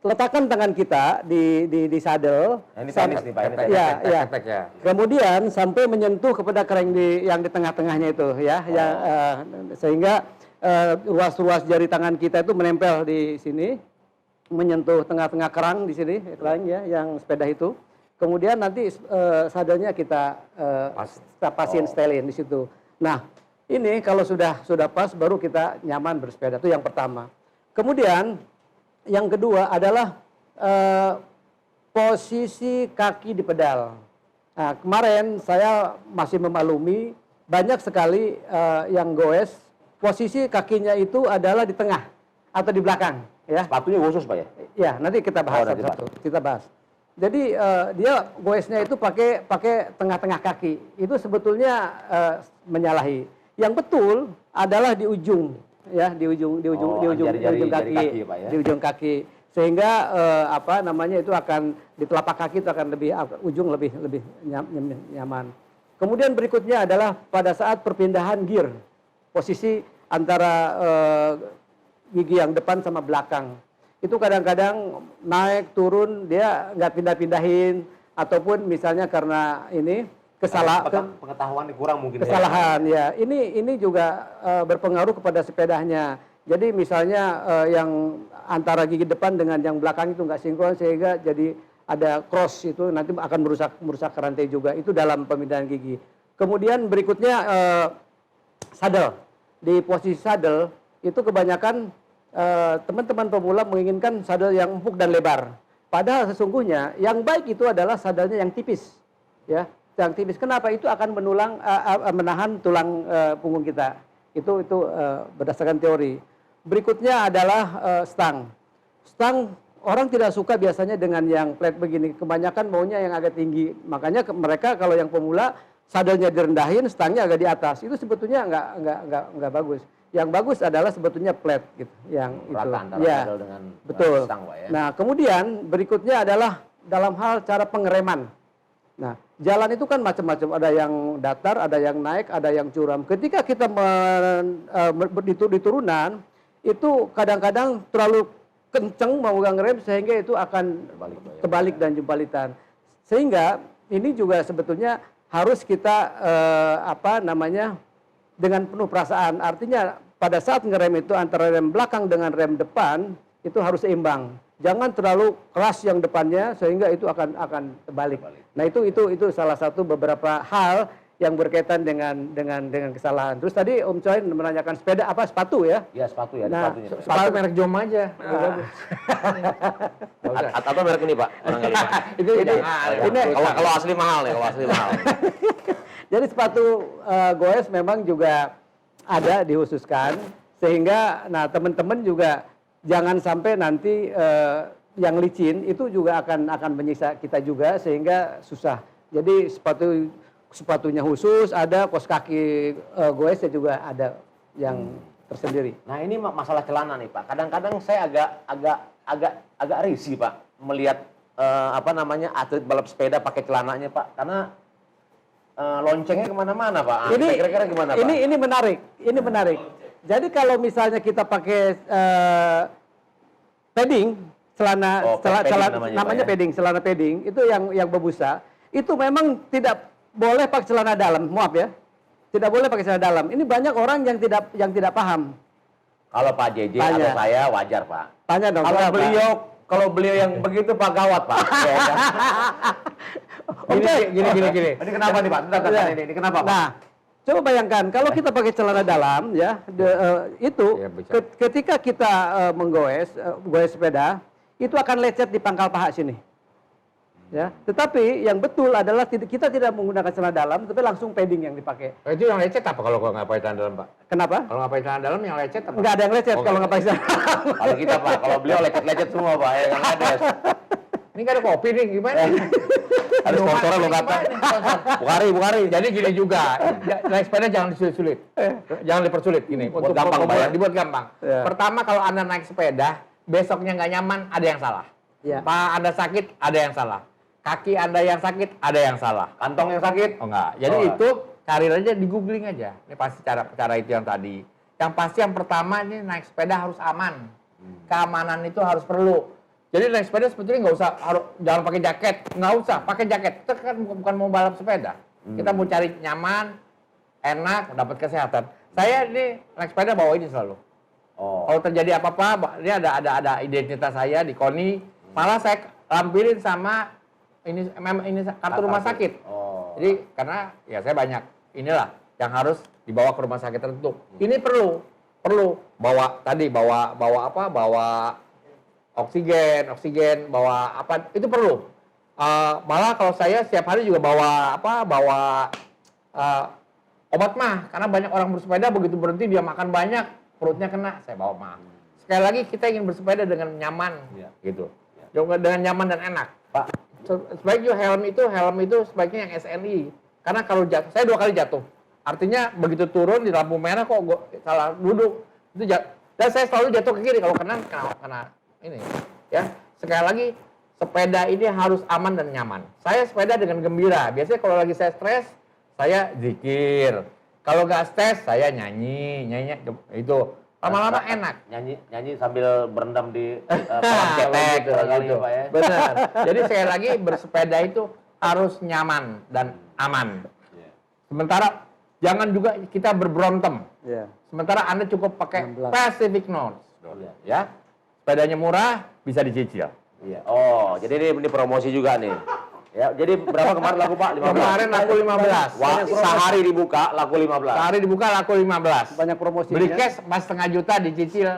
letakkan tangan kita di sadel. Nah, ini tenis nih Pak. Ini tenis. Ya, ya. Tek-tek ya. Kemudian sampai menyentuh kepada kereng yang di tengah-tengahnya itu, ya, sehingga ruas-ruas jari tangan kita itu menempel di sini, menyentuh tengah-tengah kerang di sini, kerang ya, yang sepeda itu. Kemudian nanti sadelnya kita pasin setelin di situ. Nah, ini kalau sudah pas baru kita nyaman bersepeda, itu yang pertama. Kemudian yang kedua adalah posisi kaki di pedal. Nah, kemarin saya masih memaklumi banyak sekali yang goes, posisi kakinya itu adalah di tengah atau di belakang. Ya. Sepatunya khusus Pak ya? Ya, nanti kita bahas nanti, satu-satu. Kita bahas. Jadi dia goesnya itu pakai tengah-tengah kaki. Itu sebetulnya menyalahi. Yang betul adalah di ujung, ya, di ujung kaki, Pak, ya? di ujung kaki. Sehingga itu akan di telapak kaki itu akan lebih ujung lebih nyaman. Kemudian berikutnya adalah pada saat perpindahan gear, posisi antara gigi yang depan sama belakang. Itu kadang-kadang naik turun dia nggak pindah-pindahin, ataupun misalnya karena ini pengetahuan kurang mungkin kesalahan ya. Ini juga berpengaruh kepada sepedanya. Jadi misalnya yang antara gigi depan dengan yang belakang itu nggak sinkron, sehingga jadi ada cross, itu nanti akan merusak rantai juga. Itu dalam pemindahan gigi. Kemudian berikutnya saddle. Di posisi saddle itu kebanyakan teman-teman pemula menginginkan saddle yang empuk dan lebar. Padahal sesungguhnya yang baik itu adalah saddlenya yang tipis, ya, yang tipis. Kenapa? Itu akan menahan tulang punggung kita. Itu berdasarkan teori. Berikutnya adalah stang. Stang orang tidak suka biasanya dengan yang flat begini. Kebanyakan maunya yang agak tinggi. Makanya mereka kalau yang pemula saddlenya direndahin, stangnya agak di atas. Itu sebetulnya nggak bagus. Yang bagus adalah sebetulnya flat gitu, yang rata itu. Antara ya, saddle dengan betul. stang, Pak, ya? Nah, kemudian berikutnya adalah dalam hal cara pengereman. Nah, jalan itu kan macam-macam, ada yang datar, ada yang naik, ada yang curam. Ketika kita di turunan, itu kadang-kadang terlalu kenceng memegang rem sehingga itu akan terbalik dan jumpalitan. Sehingga ini juga sebetulnya harus kita dengan penuh perasaan. Artinya pada saat ngerem itu antara rem belakang dengan rem depan itu harus seimbang. Jangan terlalu keras yang depannya sehingga itu akan terbalik. Nah, itu salah satu beberapa hal yang berkaitan dengan kesalahan. Terus tadi Om Coy menanyakan sepeda apa sepatu ya? Ya sepatu ya, Nah, sepatunya. Sepatu merek Jom aja. Atau merek ini Pak, barangkali Pak. Kalau asli mahal nih, kalau asli mahal. Jadi sepatu goes memang juga ada dikhususkan sehingga nah teman-teman juga jangan sampai nanti yang licin itu juga akan menyiksa kita juga sehingga susah. Jadi sepatunya khusus ada, kaos kaki goesnya juga ada yang tersendiri. Nah ini masalah celana nih Pak. Kadang-kadang saya agak risih Pak melihat atlet balap sepeda pakai celananya Pak, karena loncengnya kemana-mana Pak. Ini kira-kira gimana Pak? Ini menarik. Jadi kalau misalnya kita pakai padding, padding namanya Pak, ya? padding, celana padding itu yang berbusa, itu memang tidak boleh pakai celana dalam, maaf ya. Tidak boleh pakai celana dalam. Ini banyak orang yang tidak paham. Kalau Pak JJ Tanya. atau saya wajar Pak. Tanya dong. Kalau beliau yang begitu Pak gawat Pak. Ya, kan? Gini. Ini kenapa nih Pak? Bentar, ini kenapa Pak? Nah, coba bayangkan kalau kita pakai celana dalam ya, Ya, bisa. ketika kita goes sepeda, itu akan lecet di pangkal paha sini. Ya, tetapi yang betul adalah kita tidak menggunakan celana dalam, tapi langsung padding yang dipakai. Itu yang lecet apa kalau nggak pakai celana dalam Pak? Kenapa? Kalau nggak pakai celana dalam yang lecet apa? Nggak ada yang lecet kalau nggak pakai celana dalam. Kalau kita Pak, kalau beliau lecet-lecet semua Pak, ya kan ada. Ini nggak ada kopi nih, gimana? Ada sponsornya lo kata. Bukari. Jadi gini juga, naik sepeda jangan disulit-sulit. Jangan dipersulit gini. Buat gampang, Pak, ya? Dibuat gampang. Ya. Pertama kalau Anda naik sepeda, besoknya nggak nyaman, ada yang salah. Ya. Pak Anda sakit, ada yang salah. Kaki Anda yang sakit, ada yang salah. Kantong yang sakit. Oh enggak. Jadi itu cari aja di googling aja. Ini pasti cara itu yang tadi. Yang pasti yang pertama ini naik sepeda harus aman. Keamanan itu harus perlu. Jadi naik sepeda sebetulnya nggak usah jangan pakai jaket, nggak usah pakai jaket. Kita kan bukan mau balap sepeda. Kita mau cari nyaman, enak, dapat kesehatan. Saya ini naik sepeda bawa ini selalu. Oh. Kalau terjadi apa-apa, ini ada identitas saya di KONI. Malah saya lampilin sama ini kartu rumah sakit. Oh. Jadi karena ya saya banyak inilah yang harus dibawa ke rumah sakit tertentu. Ini perlu bawa oksigen, bawa apa itu perlu. Malah kalau saya setiap hari juga bawa obat mah, karena banyak orang bersepeda begitu berhenti dia makan banyak perutnya kena, saya bawa mah. Sekali lagi kita ingin bersepeda dengan nyaman, gitu. Dengan nyaman dan enak. Pak, Sebaiknya helm itu sebaiknya yang SNI. Karena kalau jatuh, saya 2 kali jatuh. Artinya begitu turun di lampu merah kok salah duduk. Itu dan saya selalu jatuh ke kiri kalau kena ini. Ya, sekali lagi sepeda ini harus aman dan nyaman. Saya sepeda dengan gembira. Biasanya kalau lagi saya stres, saya zikir. Kalau nggak stres, saya nyanyi itu. Lama-lama enak. nyanyi sambil berendam di kolam cetek kali ya Pak ya. Benar. Jadi sekali lagi bersepeda itu harus nyaman dan aman. Sementara jangan juga kita berberantem. Ya. Sementara Anda cukup pakai 16. Pacific North. Iya. Ya. Sepedanya murah, bisa dicicil. Iya. Oh, jadi ini promosi juga nih. Ya, jadi berapa kemarin laku Pak? 15. Kemarin laku 15. Wah, sehari dibuka laku 15. Sehari dibuka laku 15. Banyak promosinya. Beli cash pas setengah juta dicicil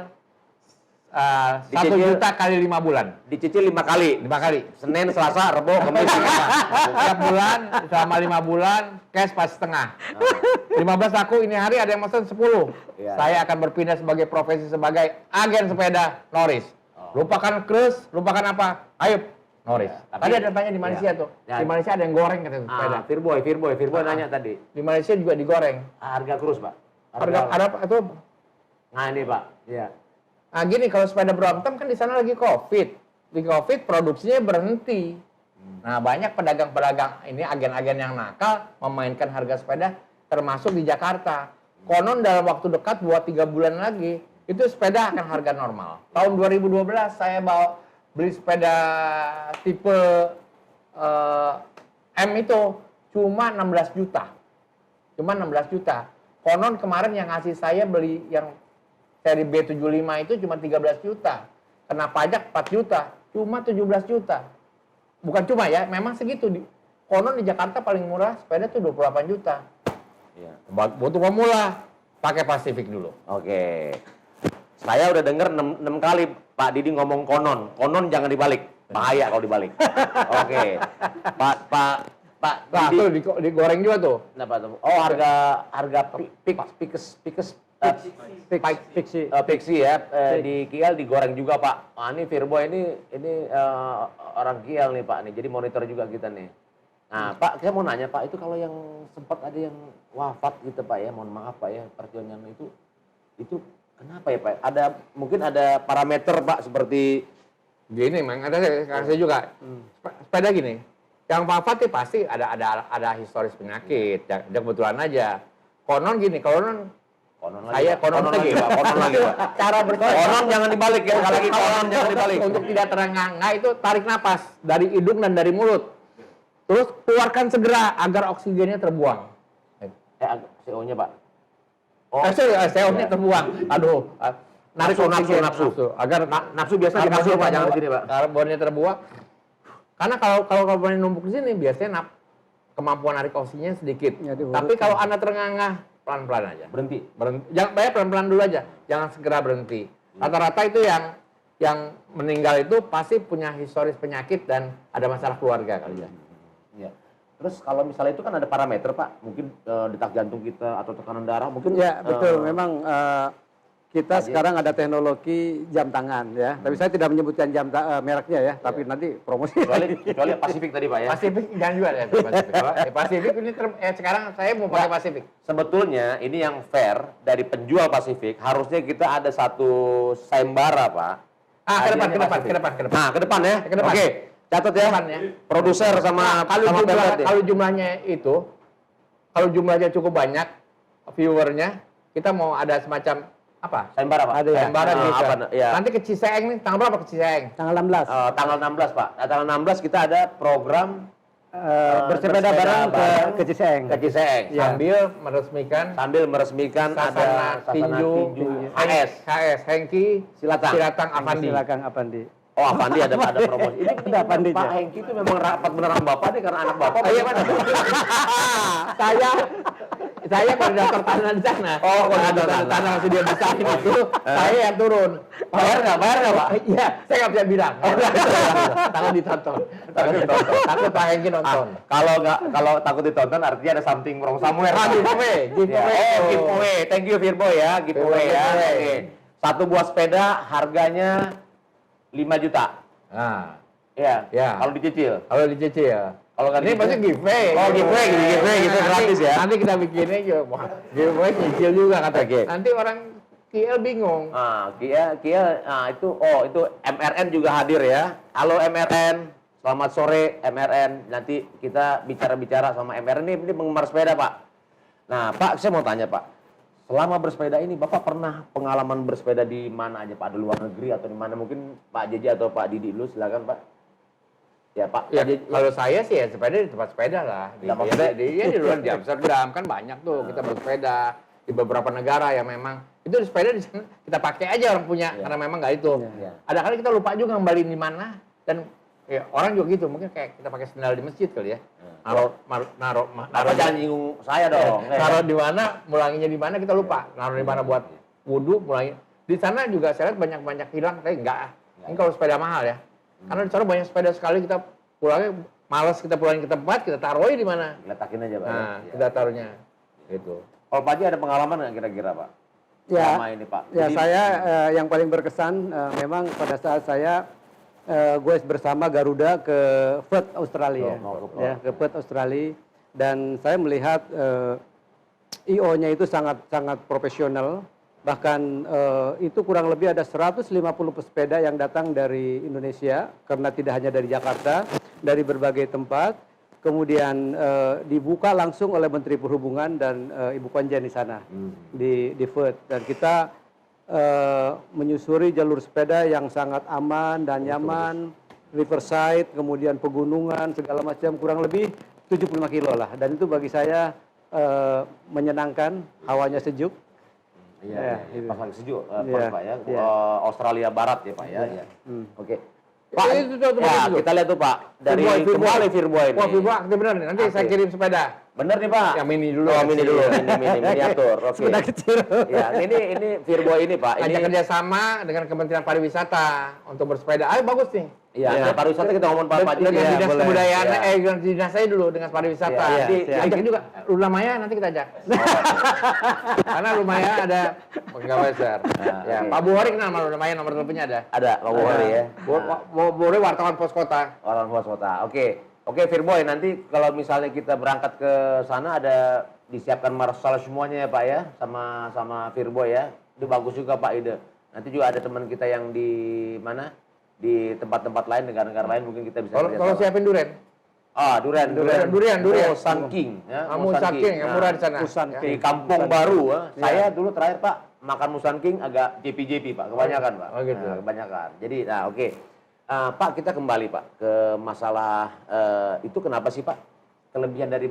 1 Dicicil. juta kali 5 bulan. Dicicil 5 kali. 5 kali. Senin, Selasa, Rebo, Kamis. Setiap bulan selama 5 bulan cash pas setengah. 15 laku ini hari ada yang pesan 10. Iya. Saya akan berpindah sebagai profesi sebagai agen sepeda Norris. Lupakan cruise, lupakan apa? Ayo Norris. Ya, tapi- Tadi ada tanya di Malaysia ya. tuh. Ya. Di Malaysia ada yang goreng katanya sepeda. Firboy nanya tadi. Di Malaysia juga digoreng. Harga kurus Pak. Harga ada apa itu? Nah ini Pak. Iya. Nah gini, kalau sepeda Brompton kan di sana lagi COVID. Di COVID produksinya berhenti. Nah banyak pedagang-pedagang ini agen-agen yang nakal memainkan harga sepeda termasuk di Jakarta. Konon dalam waktu dekat 2-3 bulan lagi itu sepeda akan harga normal. Tahun 2012 saya beli sepeda tipe M itu cuma 16 juta. Cuma 16 juta. Konon kemarin yang ngasih saya beli yang seri B75 itu cuma 13 juta. Kena pajak 4 juta, cuma 17 juta. Bukan cuma ya, memang segitu. Konon di Jakarta paling murah sepeda tuh 28 juta. Iya. Butuh pemula, pakai Pacific dulu. Oke. Saya udah denger 6 kali Pak Didi ngomong konon. Konon jangan dibalik. Bahaya kalau dibalik. Oke. Pak Nah, Didi. tuh digoreng juga tuh. Kenapa tuh? Oh, harga Pixie ya di Kiel digoreng juga Pak. Ah, ini Virbo ini orang Kiel nih Pak nih. Jadi monitor juga kita nih. Nah Pak, saya mau nanya Pak, itu kalau yang sempat ada yang wafat gitu Pak ya, mohon maaf Pak ya, perjuangan itu kenapa ya Pak? Mungkin ada parameter Pak seperti Gini, memang saya juga. Sepeda gini, yang wafat itu pasti ada historis penyakit. Ya kebetulan aja. Konon gini, konon lagi Pak. Konon lagi Pak. cara berkonon. Konon jangan dibalik ya, sekali lagi konon jangan dibalik. Untuk tidak terengah-engah itu tarik napas dari hidung dan dari mulut. Terus keluarkan segera agar oksigennya terbuang. CO-nya Pak. CO-nya terbuang. Aduh, narik Nafsu. Agar Nafsu biasa dikasih Pak, jangan di sini Pak. Karbonnya terbuang. Karena kalau karbonnya numpuk di sini biasanya kemampuan narik oksigennya sedikit. Ya, diurut. Tapi kalau Anda terengah-engah, pelan-pelan aja. Berhenti. Jangan pelan-pelan dulu aja. Jangan segera berhenti. Rata-rata itu yang meninggal itu pasti punya historis penyakit dan ada masalah keluarga kali ya. Ya. Terus kalau misalnya itu kan ada parameter Pak, mungkin detak jantung kita atau tekanan darah mungkin. Ya betul, memang kita sekarang ada teknologi jam tangan ya. Tapi saya tidak menyebutkan mereknya ya, tapi nanti promosi. Kecuali Pacific tadi Pak ya. Pacific jangan juga ya. Pacific ini sekarang saya mau pakai Pacific. Sebetulnya ini yang fair dari penjual Pacific, harusnya kita ada satu sayembara Pak. Ke depan. Nah, ke depan ya. Ke depan. Oke. Catat ya. Depan ya. Produser sama kalau jumlahnya itu, kalau jumlahnya cukup banyak viewernya, kita mau ada semacam apa? sayembara Pak. Ada ya. Sayembara gitu. Ya. Nanti ke Ciseeng nih, tanggal berapa ke Ciseeng? Tanggal 16. Tanggal 16 Pak. Nah, tanggal 16 kita ada program Bersepeda bareng ke Ciseeng. Ke Ciseeng. Ya. Sambil meresmikan ada Sasana tinju HS Hengki Silatang Avandi. Oh, Avandi ada promosi. Ini Ada Avandi, Pak ya. Hengki itu memang rapat beneran Bapak nih karena anak Bapak. Iya mana? Saya koordinator tanah di sana. Oh, koordinator tanah masih dia desain itu, saya yang turun. Bayar nggak Pak? Iya, saya nggak bisa bilang. Takut ditonton. Takut Pak Hengki nonton. Kalau takut ditonton artinya ada something wrong somewhere. Giveaway. Giveaway. Thank you Virbo ya, giveaway ya. Oke. Satu buah sepeda harganya 5 juta. Nah, Iya. Ya. Kalau dicicil. kalau dicicil. Kalau nggak Ini dicicil. pasti giveaway. Oh, giveaway gitu gratis ya. Nanti kita bikinnya juga, wah, giveaway nyicil juga kata. Oke. Nanti orang KL bingung. Kia, itu MRN juga hadir ya. Halo MRN, selamat sore MRN. Nanti kita bicara sama MRN ini penggemar sepeda Pak. Nah Pak, saya mau tanya Pak, selama bersepeda ini Bapak pernah pengalaman bersepeda di mana aja Pak? Di luar negeri atau di mana? Mungkin Pak JJ atau Pak Didi dulu silakan Pak. Ya Pak. Ya, Pak JJ. kalau saya sih ya sepeda di tempat sepeda lah. Di luar di Amsterdam kan banyak tuh kita bersepeda di beberapa negara yang memang itu sepeda di sana kita pakai aja orang punya karena memang nggak itu. Ada kali kita lupa juga ngembaliin di mana dan ya orang juga gitu mungkin kayak kita pakai sendal di masjid kali ya. Naruh Jangan nyinggung saya dong. Naruh di mana, mulanginya di mana kita lupa. Naruh di mana buat wudhu, mulangi. Di sana juga saya lihat banyak hilang, tapi enggak. Ini kalau sepeda mahal ya. Karena di sana banyak sepeda sekali kita pulangnya malas kita pulangin ke tempat, kita taruhnya di mana. Letakin aja Pak. Nah, kita taruhnya gitu. Kalau Pak Haji ada pengalaman nggak kira-kira Pak? Ya, Selama ini Pak. ya Jadi- saya yang paling berkesan memang pada saat saya goes bersama Garuda ke Perth Australia, ya ke Perth Australia, dan saya melihat IO-nya itu sangat profesional, bahkan itu kurang lebih ada 150 pesepeda yang datang dari Indonesia karena tidak hanya dari Jakarta, dari berbagai tempat. Kemudian dibuka langsung oleh Menteri Perhubungan dan Ibu Konjen di sana di Perth, dan kita menyusuri jalur sepeda yang sangat aman dan nyaman, riverside, kemudian pegunungan segala macam, kurang lebih 75 kilo lah, dan itu bagi saya menyenangkan, hawanya sejuk. Iya, gitu. Pasang sejuk, Iya, Pak ya. iya. Australia Barat ya Pak ya. Iya. Oke. Pak, Itu tuh, ya, itu. kita lihat tuh Pak dari Firboy. kembali Firboy ini. Wah, Firboy aktif bener nih. Nanti saya Aktif. kirim sepeda. Bener nih Pak. Yang mini dulu. Oh, mini kecil. dulu, mini miniatur. Oke. Sepeda kecil. Ya, ini Firboy ini Pak. Ini Ajak kerjasama dengan Kementerian Pariwisata untuk bersepeda. Ayo bagus nih. ya, pariwisata kita ngomong Pak Dengan ya, dinas boleh. kebudayaan, Ya. dengan dinas saya dulu dengan pariwisata. Iya, Nanti iya. ajak juga Luna Maya nanti kita ajak. Karena Luna Maya ada pegawai besar. Ya, oke. Pak Buhori kenal sama Luna Maya, nomor teleponnya ada. Ada Pak Buhori ya. Buhori wartawan pos kota. Orang luas kota. Oke Firboy, nanti kalau misalnya kita berangkat ke sana ada disiapkan marshal semuanya ya Pak ya, sama Firboy ya. Itu bagus juga Pak ide. Nanti juga ada teman kita yang di mana? Di tempat-tempat lain, negara-negara lain mungkin kita bisa Kalau siapin duren. Durian. Durian. Musan King ya. Musan King yang murah di sana. Musan Ya. Di Kampung Baru ya. Saya dulu terakhir Pak makan Musan King agak JP Pak, kebanyakan Pak. Oh, gitu. Nah, kebanyakan. Jadi oke. Pak kita kembali Pak ke masalah itu kenapa sih Pak kelebihan dari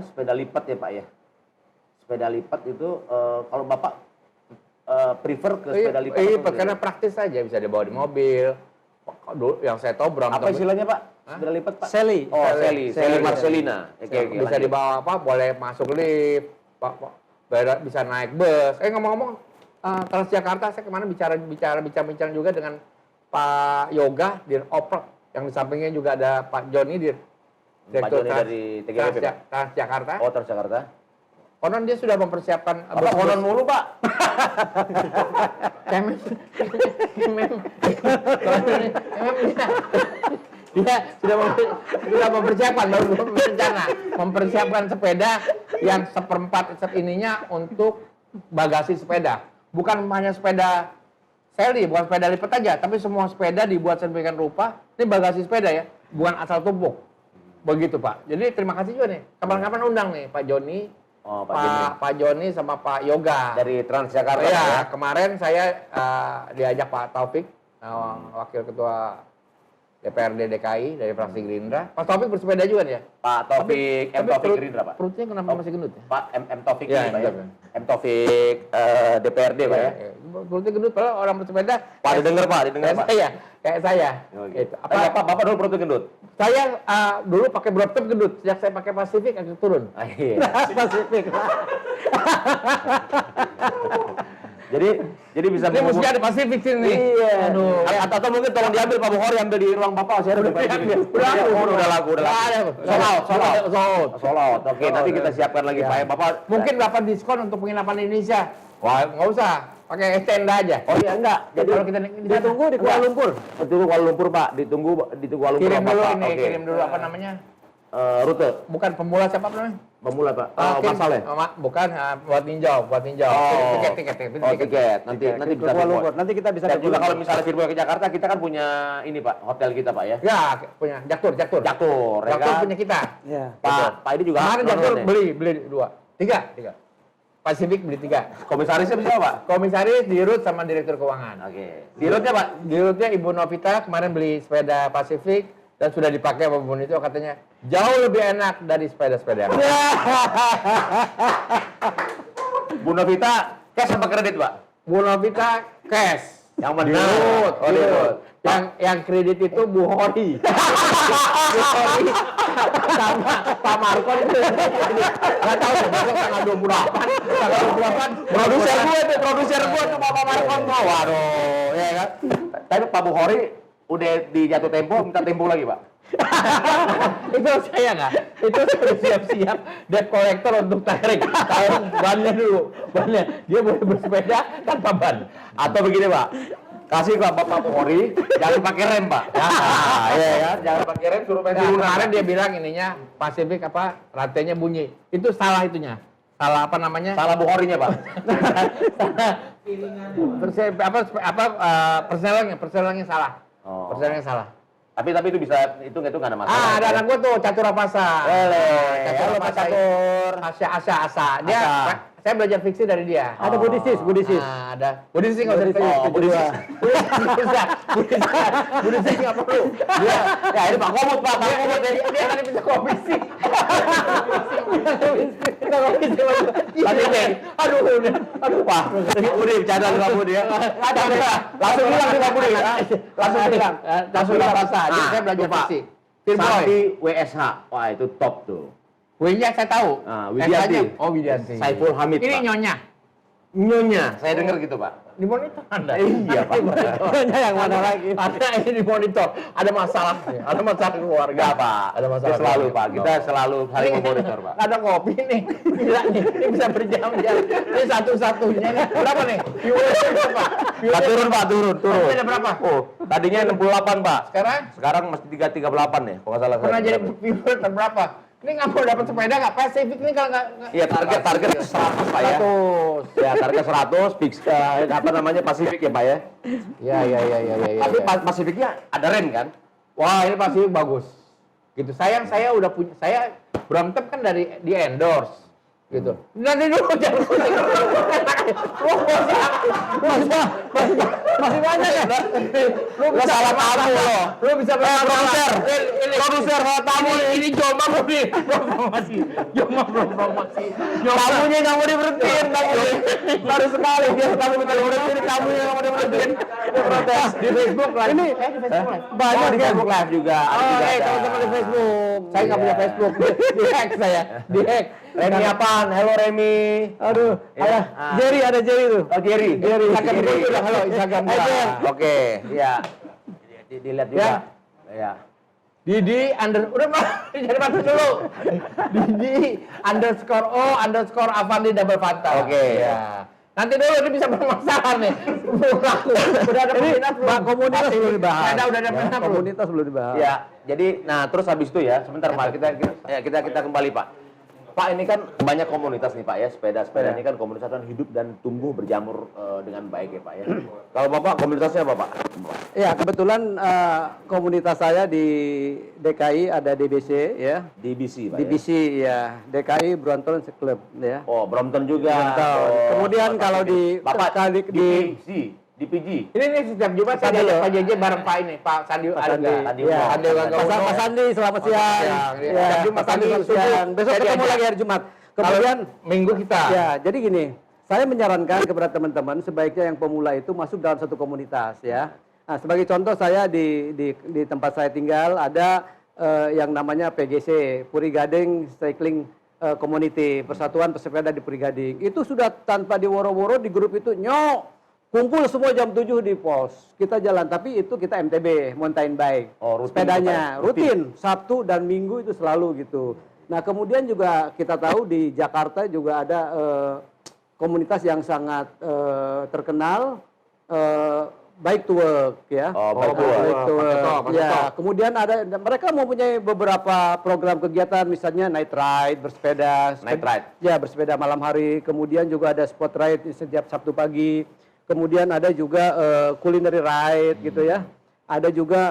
sepeda lipat ya Pak ya? Sepeda lipat itu kalau Bapak prefer ke sepeda lipat? Iya, atau karena praktis saja bisa dibawa di mobil. Yang saya tahu apa istilahnya Pak? Sepeda lipat Pak? Sally. Oh, Sally Sally. Marcelina. Oke, Bisa lanjut. dibawa boleh masuk lift, bisa naik bus. Ngomong-ngomong Transjakarta, saya kemarin bincang juga dengan Pak Yoga di Oprek, yang di sampingnya juga ada Pak Joni di Pak Joni dari TGP Pak? Transjakarta. Oh, Transjakarta. Konon dia sudah mempersiapkan Bapak konon mulu Pak. Dia sudah mempersiapkan, baru mempersiapkan sepeda yang seperempat ininya untuk bagasi sepeda. Bukan hanya sepeda seli, bukan sepeda lipat aja, tapi semua sepeda dibuat sedemikian rupa. Ini bagasi sepeda ya, bukan asal tumpuk. Begitu Pak. Jadi terima kasih juga nih. Kapan-kapan undang nih Pak Joni, Oh, Pak Joni. Pak Joni sama Pak Yoga. Dari Transjakarta Iya, Pak, ya. kemarin saya diajak Pak Taufik, Wakil Ketua DPRD DKI dari fraksi Gerindra. Pak Taufik bersepeda juga nih ya? Pak Taufik, M Taufik Gerindra Pak. Perutnya kenapa masih gendut ya? Pak M Taufik Iya, ini Pak ya. betul. M Taufik DPRD Pak ya. Iya. Perutnya gendut, padahal orang bersepeda. Pak didengar Pak, didengar Kayak Pak. saya, kayak saya. Oh, Gitu. Apa Bapak dulu perutnya gendut? Saya dulu pakai Broadcom gendut. Sejak saya pakai Pacific agak turun. Iya. Pasifik. Jadi bisa Ini mesti ada Pacific sini. Iya. Aduh. Atau mungkin tolong diambil Pak Bukhari, ambil di ruang Bapak. Saya udah diambil. Udah laku. Udah laku. Sold out. Sold out. Oke, nanti kita siapkan lagi Iya. Pak ya. Bapak Mungkin dapat diskon untuk penginapan di Indonesia. Wah, nggak usah. Pakai tenda aja. Oh iya enggak. Jadi kalau kita Ditunggu di Kuala Lumpur. Ditunggu Kuala Lumpur Pak. Ditunggu Kuala Lumpur. Kirim dulu Bapak. ini, Oke. kirim dulu apa namanya? Rute Bukan pemula siapa namanya? pemula Pak. Kirim- Masalah. bukan buat ninjau. Oh. Tiket. Oh, tiket. Nanti bisa Kuala Firboy. Lumpur. Nanti kita bisa Dan juga ke- kalau misalnya Firboy ke Jakarta, kita kan punya ini Pak, hotel kita Pak ya. Ya, punya Jaktur. Jaktur, ya Jaktur kan? punya kita. Iya. Pak ini juga Kemarin non-non Jaktur ya? beli 3. Pacific beli 3. Komisarisnya bisa Pak? Komisaris, dirut sama direktur keuangan. Oke. Dirutnya Pak? Dirutnya Ibu Novita kemarin beli sepeda Pacific dan sudah dipakai sama Bu itu, katanya jauh lebih enak dari sepeda-sepeda yang lain. Bu Novita, cash apa kredit Pak? Bu Novita cash. Yang benar. Dirut. Oh, dirut. Yang kredit itu Bu Hori. Bu Hori sama Pak Markon itu. Nggak tahu deh, besok tanggal 28. Tanggal 28. Produser gue tuh Pak Markon. Waduh, ya kan. Tapi Pak Bukhari udah di jatuh tempo, minta tempo lagi Pak. Itu saya nggak. Itu sudah siap-siap debt collector untuk tarik bannya dulu. Bannya dia boleh bersepeda tanpa ban. Atau begini Pak, kasih ke Pak Bukhari, jangan pakai rem Pak. Iya kan, jangan pakai rem, suruh main Nah, turunan. kemarin dia bilang ininya Pacific rantainya bunyi. Itu salah itunya. Salah apa namanya? Salah Bukharinya Pak. Persenelnya salah. Oh. Persenelnya salah. Tapi itu bisa, itu nggak ada masalah. Ada anak gua tuh Catur Apasa. Halo Pak Catur. Asa. Dia Asa. saya belajar fiksi dari dia. Ada budisis. Ada. Budisis nggak usah ditanya. Oh, budisis. Budisis nggak perlu. Dia, Ya ini Pak Komut Pak, Pak Komut ya. dia kan bisa komisi. Tapi Aduh, Pak. Udah bercanda 50 ya. Ada. Langsung hilang 50 ya. Langsung hilang. Langsung hilang rasa. Jadi Nah, saya belajar tuh, Pak. fisik. Firboy. Sandi WSH. Wah, itu top tuh. W-nya saya tahu. Nah, Widianti. S-nya, oh, Widianti. Saiful Hamid, Ini Pak. nyonya. Nyonya, saya dengar gitu, Pak. Di monitor Anda. Iya, Pak. Nyonya yang mana lagi? Ada ini di monitor. Ada masalah. Ada masalah keluarga. Enggak, Pak. Ada masalah Kita selalu, keluarga. Pak. Kita selalu saling memonitor, Pak. Ada kopi nih. Gila nih. Ini bisa berjam-jam. Ini satu-satunya nih. Berapa nih? Viewersnya berapa? Pak, turun, Pak, turun. Tadi ada berapa? Oh, tadinya 68, Pak. Sekarang Sekarang mesti 338 nih, kalau nggak salah. pernah saya. jadi viewer berapa? Ini nggak mau dapat sepeda nggak? Pacific nih kalau nggak. Iya, target 100, Pak ya. 100. Ya, target 100, apa namanya, Pasifik ya, Pak ya. Ya. Tapi Pasifiknya ada rem kan? Wah, ini Pacific bagus. Gitu. Sayang saya udah punya. Saya Brompton kan dari di endorse. Gitu. Nanti dulu jangan pusing. Masih banyak ya? Lu salah tamu lo. Lu bisa Produser, ini produser, salah tamu nih. ini Joma belum nih. Promosi. Joma belum promosi. Tamunya nggak mau diberhentiin, tamunya. Baru sekali dia tamu minta diberhentiin, tamunya nggak mau diberhentiin. Dia protes. Di Facebook live. Ini di Facebook live. Banyak di Facebook Live juga. Oh, ada. teman-teman di Facebook. Saya nggak punya Iya. Facebook. Di hack saya. Di hack. Remi apaan? Hello Remi. Aduh, Ya. ada Jerry tuh. Oh, Jerry. Instagram gue udah halo Instagram gue. Oke, ya. Dilihat juga. Ya. Didi udah mah jadi masuk dulu. Didi _O_ Avandi double Fanta. Oke. Ya. Nanti dulu ini bisa bermasalah nih. Udah ada peminat belum? Komunitas belum dibahas. Udah ada peminat belum? Komunitas belum dibahas. Ya, jadi terus habis itu ya, sebentar Pak, kita kembali Pak. Pak, ini kan banyak komunitas nih Pak ya, sepeda ini kan komunitas kan hidup dan tumbuh berjamur dengan baik ya Pak ya. Kalau Bapak komunitasnya apa Pak? Ya, kebetulan komunitas saya di DKI ada DBC ya. DBC Pak DBC ya, DKI Brompton Club ya. Oh, Brompton juga. Brompton. Oh, Kemudian Bapak kalau di di PG. Ini nih setiap Jumat saya Sandi diajak loh. Pak JJ bareng Pak ini, Pak Sandi Sandi. Sandi Ya. Sandi Mas Sandi, selamat siang. siang. Ya, Setiap Jumat Mas Sandi, pagi, selamat siang. subuh. Besok Saya ketemu diajak. lagi hari Jumat. Kemudian Minggu kita. ya, jadi gini, saya menyarankan kepada teman-teman sebaiknya yang pemula itu masuk dalam satu komunitas ya. Nah, sebagai contoh saya di tempat saya tinggal ada yang namanya PGC, Puri Gading Cycling Community, Persatuan Pesepeda di Puri Gading. Itu sudah tanpa diworo-woro di grup itu, kumpul semua jam 7 di pos. Kita jalan, tapi itu kita MTB, mountain bike. Oh, rutin Sepedanya kita, rutin. Sabtu dan Minggu itu selalu gitu. Nah, kemudian juga kita tahu di Jakarta juga ada komunitas yang sangat terkenal, Bike to Work ya. Oh, Bike to Work. Bike to Work. Pak Toto. Ya, kemudian mereka mempunyai beberapa program kegiatan, misalnya night ride, bersepeda. Night ride. Ya, bersepeda malam hari. Kemudian juga ada spot ride setiap Sabtu pagi. Kemudian ada juga culinary ride gitu ya. Ada juga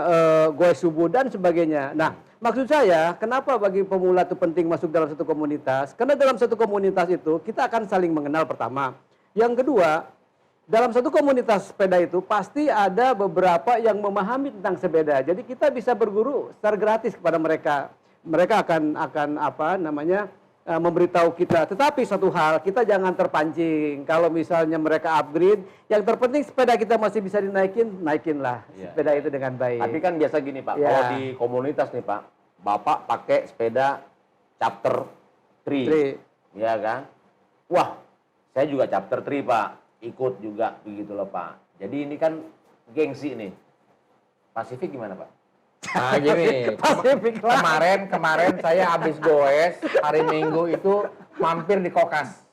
goes subuh dan sebagainya. Nah, maksud saya, kenapa bagi pemula itu penting masuk dalam satu komunitas? Karena dalam satu komunitas itu kita akan saling mengenal pertama. Yang kedua, dalam satu komunitas sepeda itu pasti ada beberapa yang memahami tentang sepeda. Jadi kita bisa berguru secara gratis kepada mereka. Mereka akan apa namanya memberitahu kita. Tetapi satu hal, kita jangan terpancing. Kalau misalnya mereka upgrade, yang terpenting sepeda kita masih bisa naikinlah Iya. sepeda itu dengan baik. Tapi kan biasa gini Pak, Ya. kalau di komunitas nih Pak, Bapak pakai sepeda chapter 3. Ya kan? Wah, saya juga chapter 3 Pak, ikut juga begitu loh Pak. Jadi ini kan gengsi nih. Pasifik gimana Pak? Nah gini, Pasifik lah. kemarin saya habis goes hari Minggu itu mampir di Kokas.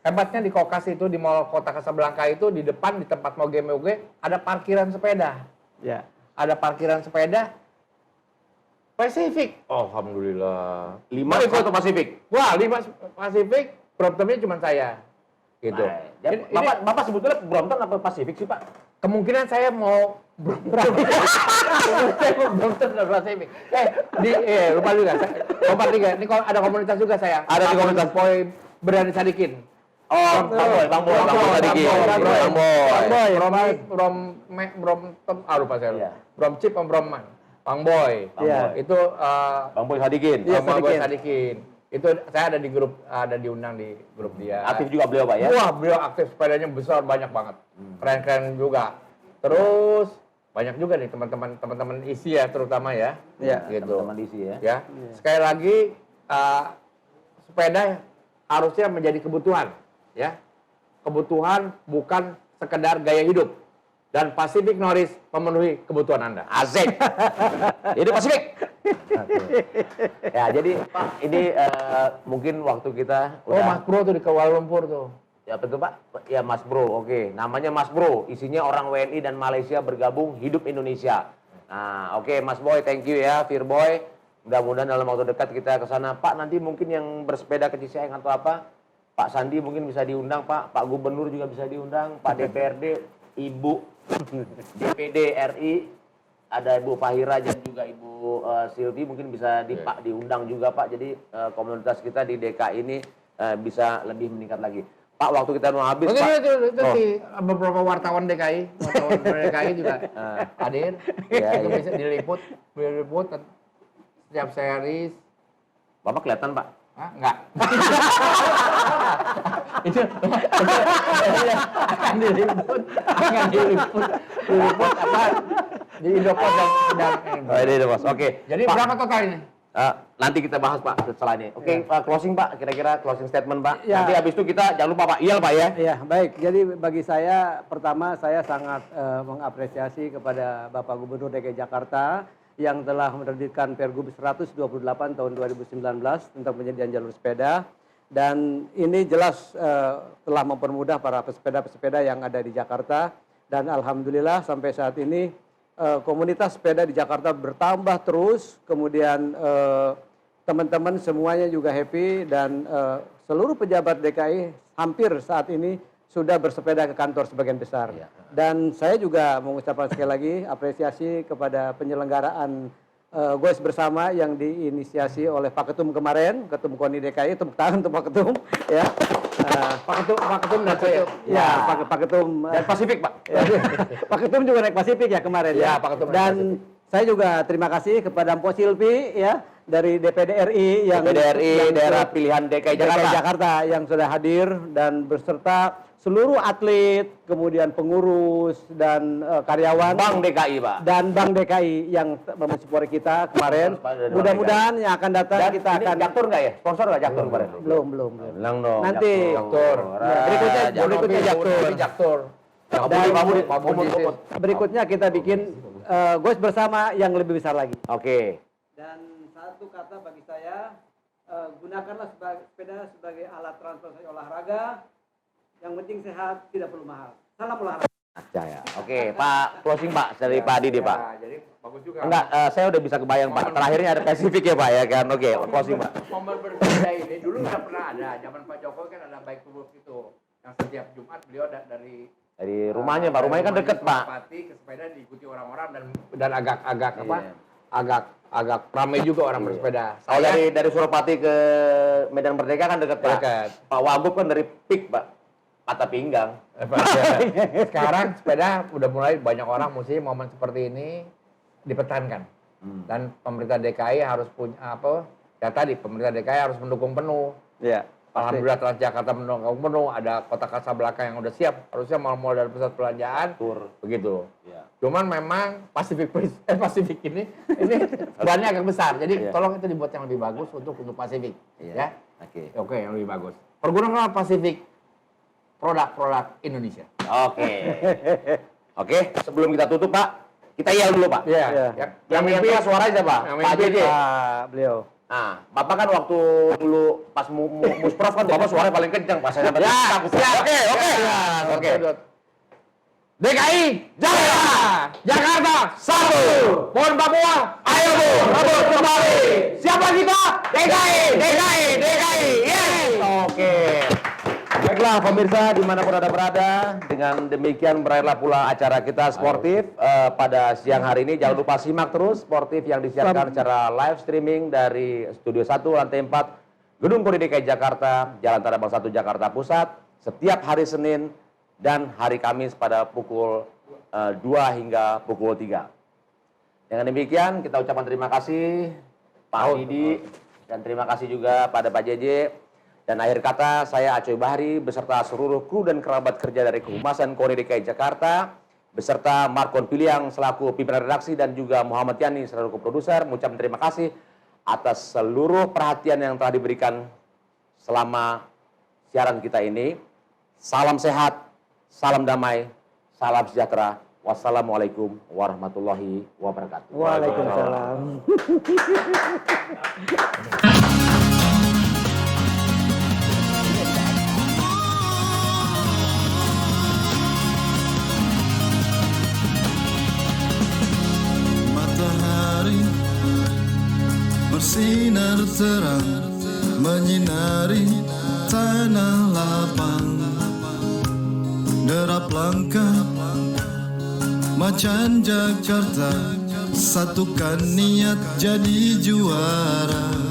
Hebatnya di Kokas itu di Mall Kota Casablanca itu di depan di tempat moge-moge ada parkiran sepeda. Ya. Ada parkiran sepeda Pacific. Alhamdulillah. 5 ikut atau Pasifik? Wah, 5 Pacific, problemnya cuma saya. Gitu. Ya, Ini- Bapak sebetulnya Brompton apa Pasifik sih Pak? kemungkinan saya mau Brompton dan Pacific. Lupa juga. Lompat juga. Ini ada komunitas juga saya. Ada di komunitas. Boy Berani Sadikin. Oh, Bang Boy tadi Lupa saya. Iya. Brom Chip sama Bromman. Bang Boy. Iya. Itu Bang Boy Sadikin. Iya, Bang Boy Sadikin. Sadikin. Itu saya ada di grup, ada diundang di grup dia. Aktif juga beliau Pak ya? Wah, beliau aktif, sepedanya besar, banyak banget. Keren-keren juga. Terus banyak juga nih teman-teman isi ya, terutama ya. Iya, gitu. Teman-teman di sini ya. Ya. Sekali lagi sepeda harusnya menjadi kebutuhan, ya. Kebutuhan bukan sekedar gaya hidup. Dan Pacific Norris memenuhi kebutuhan Anda. Asik. Ini Pasifik. Ya, jadi Pak, ini mungkin waktu kita Oh, Mas Bro tuh di Kuala Lumpur tuh. Ya betul Pak, ya Mas Bro, oke. Namanya Mas Bro, isinya orang WNI dan Malaysia bergabung hidup Indonesia. Nah, oke Mas Boy, thank you ya, Firboy. Mudah-mudahan dalam waktu dekat kita ke sana. Pak, nanti mungkin yang bersepeda ke Ciseeng atau apa, Pak Sandi mungkin bisa diundang Pak, Pak Gubernur juga bisa diundang, Pak DPRD, Ibu DPD RI, ada Ibu Fahira dan juga Ibu Silvi mungkin bisa Pak diundang juga Pak. Jadi komunitas kita di DKI ini bisa lebih meningkat lagi. Pak, waktu kita mau habis, Pak. Itu beberapa wartawan DKI, wartawan DKI juga hadir. Ya, Itu ya. bisa diliput setiap series. Bapak kelihatan, Pak. Hah? Enggak. Itu akan diliput apa? Di Indopos dan Oh, ini Bos. Oke. Jadi Pak, berapa total ini? nanti kita bahas Pak setelah ini. Oke, closing Pak, kira-kira closing statement Pak. Ya. Nanti habis itu kita jangan lupa Pak, iya Pak ya. Ya, baik. Jadi bagi saya, pertama saya sangat mengapresiasi kepada Bapak Gubernur DKI Jakarta yang telah menerbitkan Pergub 128 tahun 2019 tentang penyediaan jalur sepeda. Dan ini jelas telah mempermudah para pesepeda-pesepeda yang ada di Jakarta. Dan alhamdulillah sampai saat ini komunitas sepeda di Jakarta bertambah terus. Kemudian teman-teman semuanya juga happy dan seluruh pejabat DKI hampir saat ini sudah bersepeda ke kantor sebagian besar. Dan saya juga mengucapkan sekali lagi apresiasi kepada penyelenggaraan Goes Bersama yang diinisiasi oleh Pak Ketum kemarin, Ketum KONI DKI, tepuk tangan untuk Pak Ketum. Ya. Pak Ketum dan saya. Ya, Pak Ketum. Dan Pasifik Pak. Pak Ketum juga naik Pasifik ya kemarin. Ya, Pak Ketum naik Dan saya juga terima kasih kepada Mpo Silvi ya dari DPD RI yang daerah pilihan DKI Jakarta. Yang sudah hadir dan berserta seluruh atlet, kemudian pengurus dan karyawan Bank DKI Pak. dan Bank DKI yang mensupport kita kemarin. Mudah-mudahan yang akan datang Dan kita ini akan Jaktur nggak ya? Sponsor nggak Jaktur kemarin? belum. Bilang dong. Nanti. Jaktur. Ya, berikutnya Jaktur. Jaktur. Berikutnya kita bikin Goes Bersama yang lebih besar lagi. Oke. Dan satu kata bagi saya, gunakanlah sepeda sebagai alat transportasi olahraga. Yang penting sehat, tidak perlu mahal. Salam olahraga. Ya. Oke, Pak, closing Pak dari Pak Didi Pak. Jadi bagus juga. Enggak, saya udah bisa kebayang Pak. Terakhirnya ada Pasifik ya Pak ya kan. Oke, closing Pak. Momen bersepeda ini dulu udah pernah ada. Zaman Pak Jokowi kan ada bike to work itu. Yang setiap Jumat beliau dari Rumahnya Pak, rumahnya kan deket Pak. Pati ke sepeda diikuti orang-orang dan agak apa? Iya. Agak ramai juga orang bersepeda. Kalau dari Suropati ke Medan Merdeka kan deket Pak. Dekat. Pak Wagub kan dari Pik Pak. Mata pinggang. Sekarang sepeda udah mulai banyak orang mesti momen seperti ini dipertahankan. Dan pemerintah DKI harus punya apa? Ya tadi pemerintah DKI harus mendukung penuh. Ya. Alhamdulillah Transjakarta mendukung penuh, ada kota Kasablanka yang udah siap. Harusnya mal-mal dari pusat perbelanjaan. Begitu. Ya. Cuman memang Pacific ini bannya agak besar. Jadi tolong itu dibuat yang lebih bagus untuk Pacific. Ya. Oke, yang lebih bagus. Pergunakan Pacific produk-produk Indonesia. Oke, sebelum kita tutup Pak, kita yel dulu Pak. Iya. Yang mimpi suaranya siapa? Pak JJ. Beliau. Nah, Bapak kan waktu dulu pas Muspraf kan Bapak suaranya paling kencang pas saya dapat. Oke. DKI Jakarta 1. Pon Papua, ayo Bu, rebut kembali. Siapa kita? DKI. Yes. Oke. Baiklah pemirsa dimanapun Anda berada, dengan demikian berakhirlah pula acara kita sportif pada siang hari ini. Jangan lupa simak terus sportif yang disiarkan secara live streaming dari Studio 1 lantai 4 Gedung KONI DKI Jakarta, Jalan Tanah Abang 1 Jakarta Pusat, setiap hari Senin dan hari Kamis pada pukul 2 hingga pukul 3. Dengan demikian kita ucapkan terima kasih Pak Didi, Dan terima kasih juga pada Pak JJ. Dan akhir kata, saya Acoy Bahri beserta seluruh kru dan kerabat kerja dari Kehumasan KONI DKI Jakarta, beserta Markon Piliang selaku pimpinan redaksi dan juga Muhammad Yani selaku produser, mengucapkan terima kasih atas seluruh perhatian yang telah diberikan selama siaran kita ini. Salam sehat, salam damai, salam sejahtera. Wassalamualaikum warahmatullahi wabarakatuh. Waalaikumsalam. Matahari bersinar terang menyinari tanah lapang, derap langkah macan Jakarta, satukan niat jadi juara.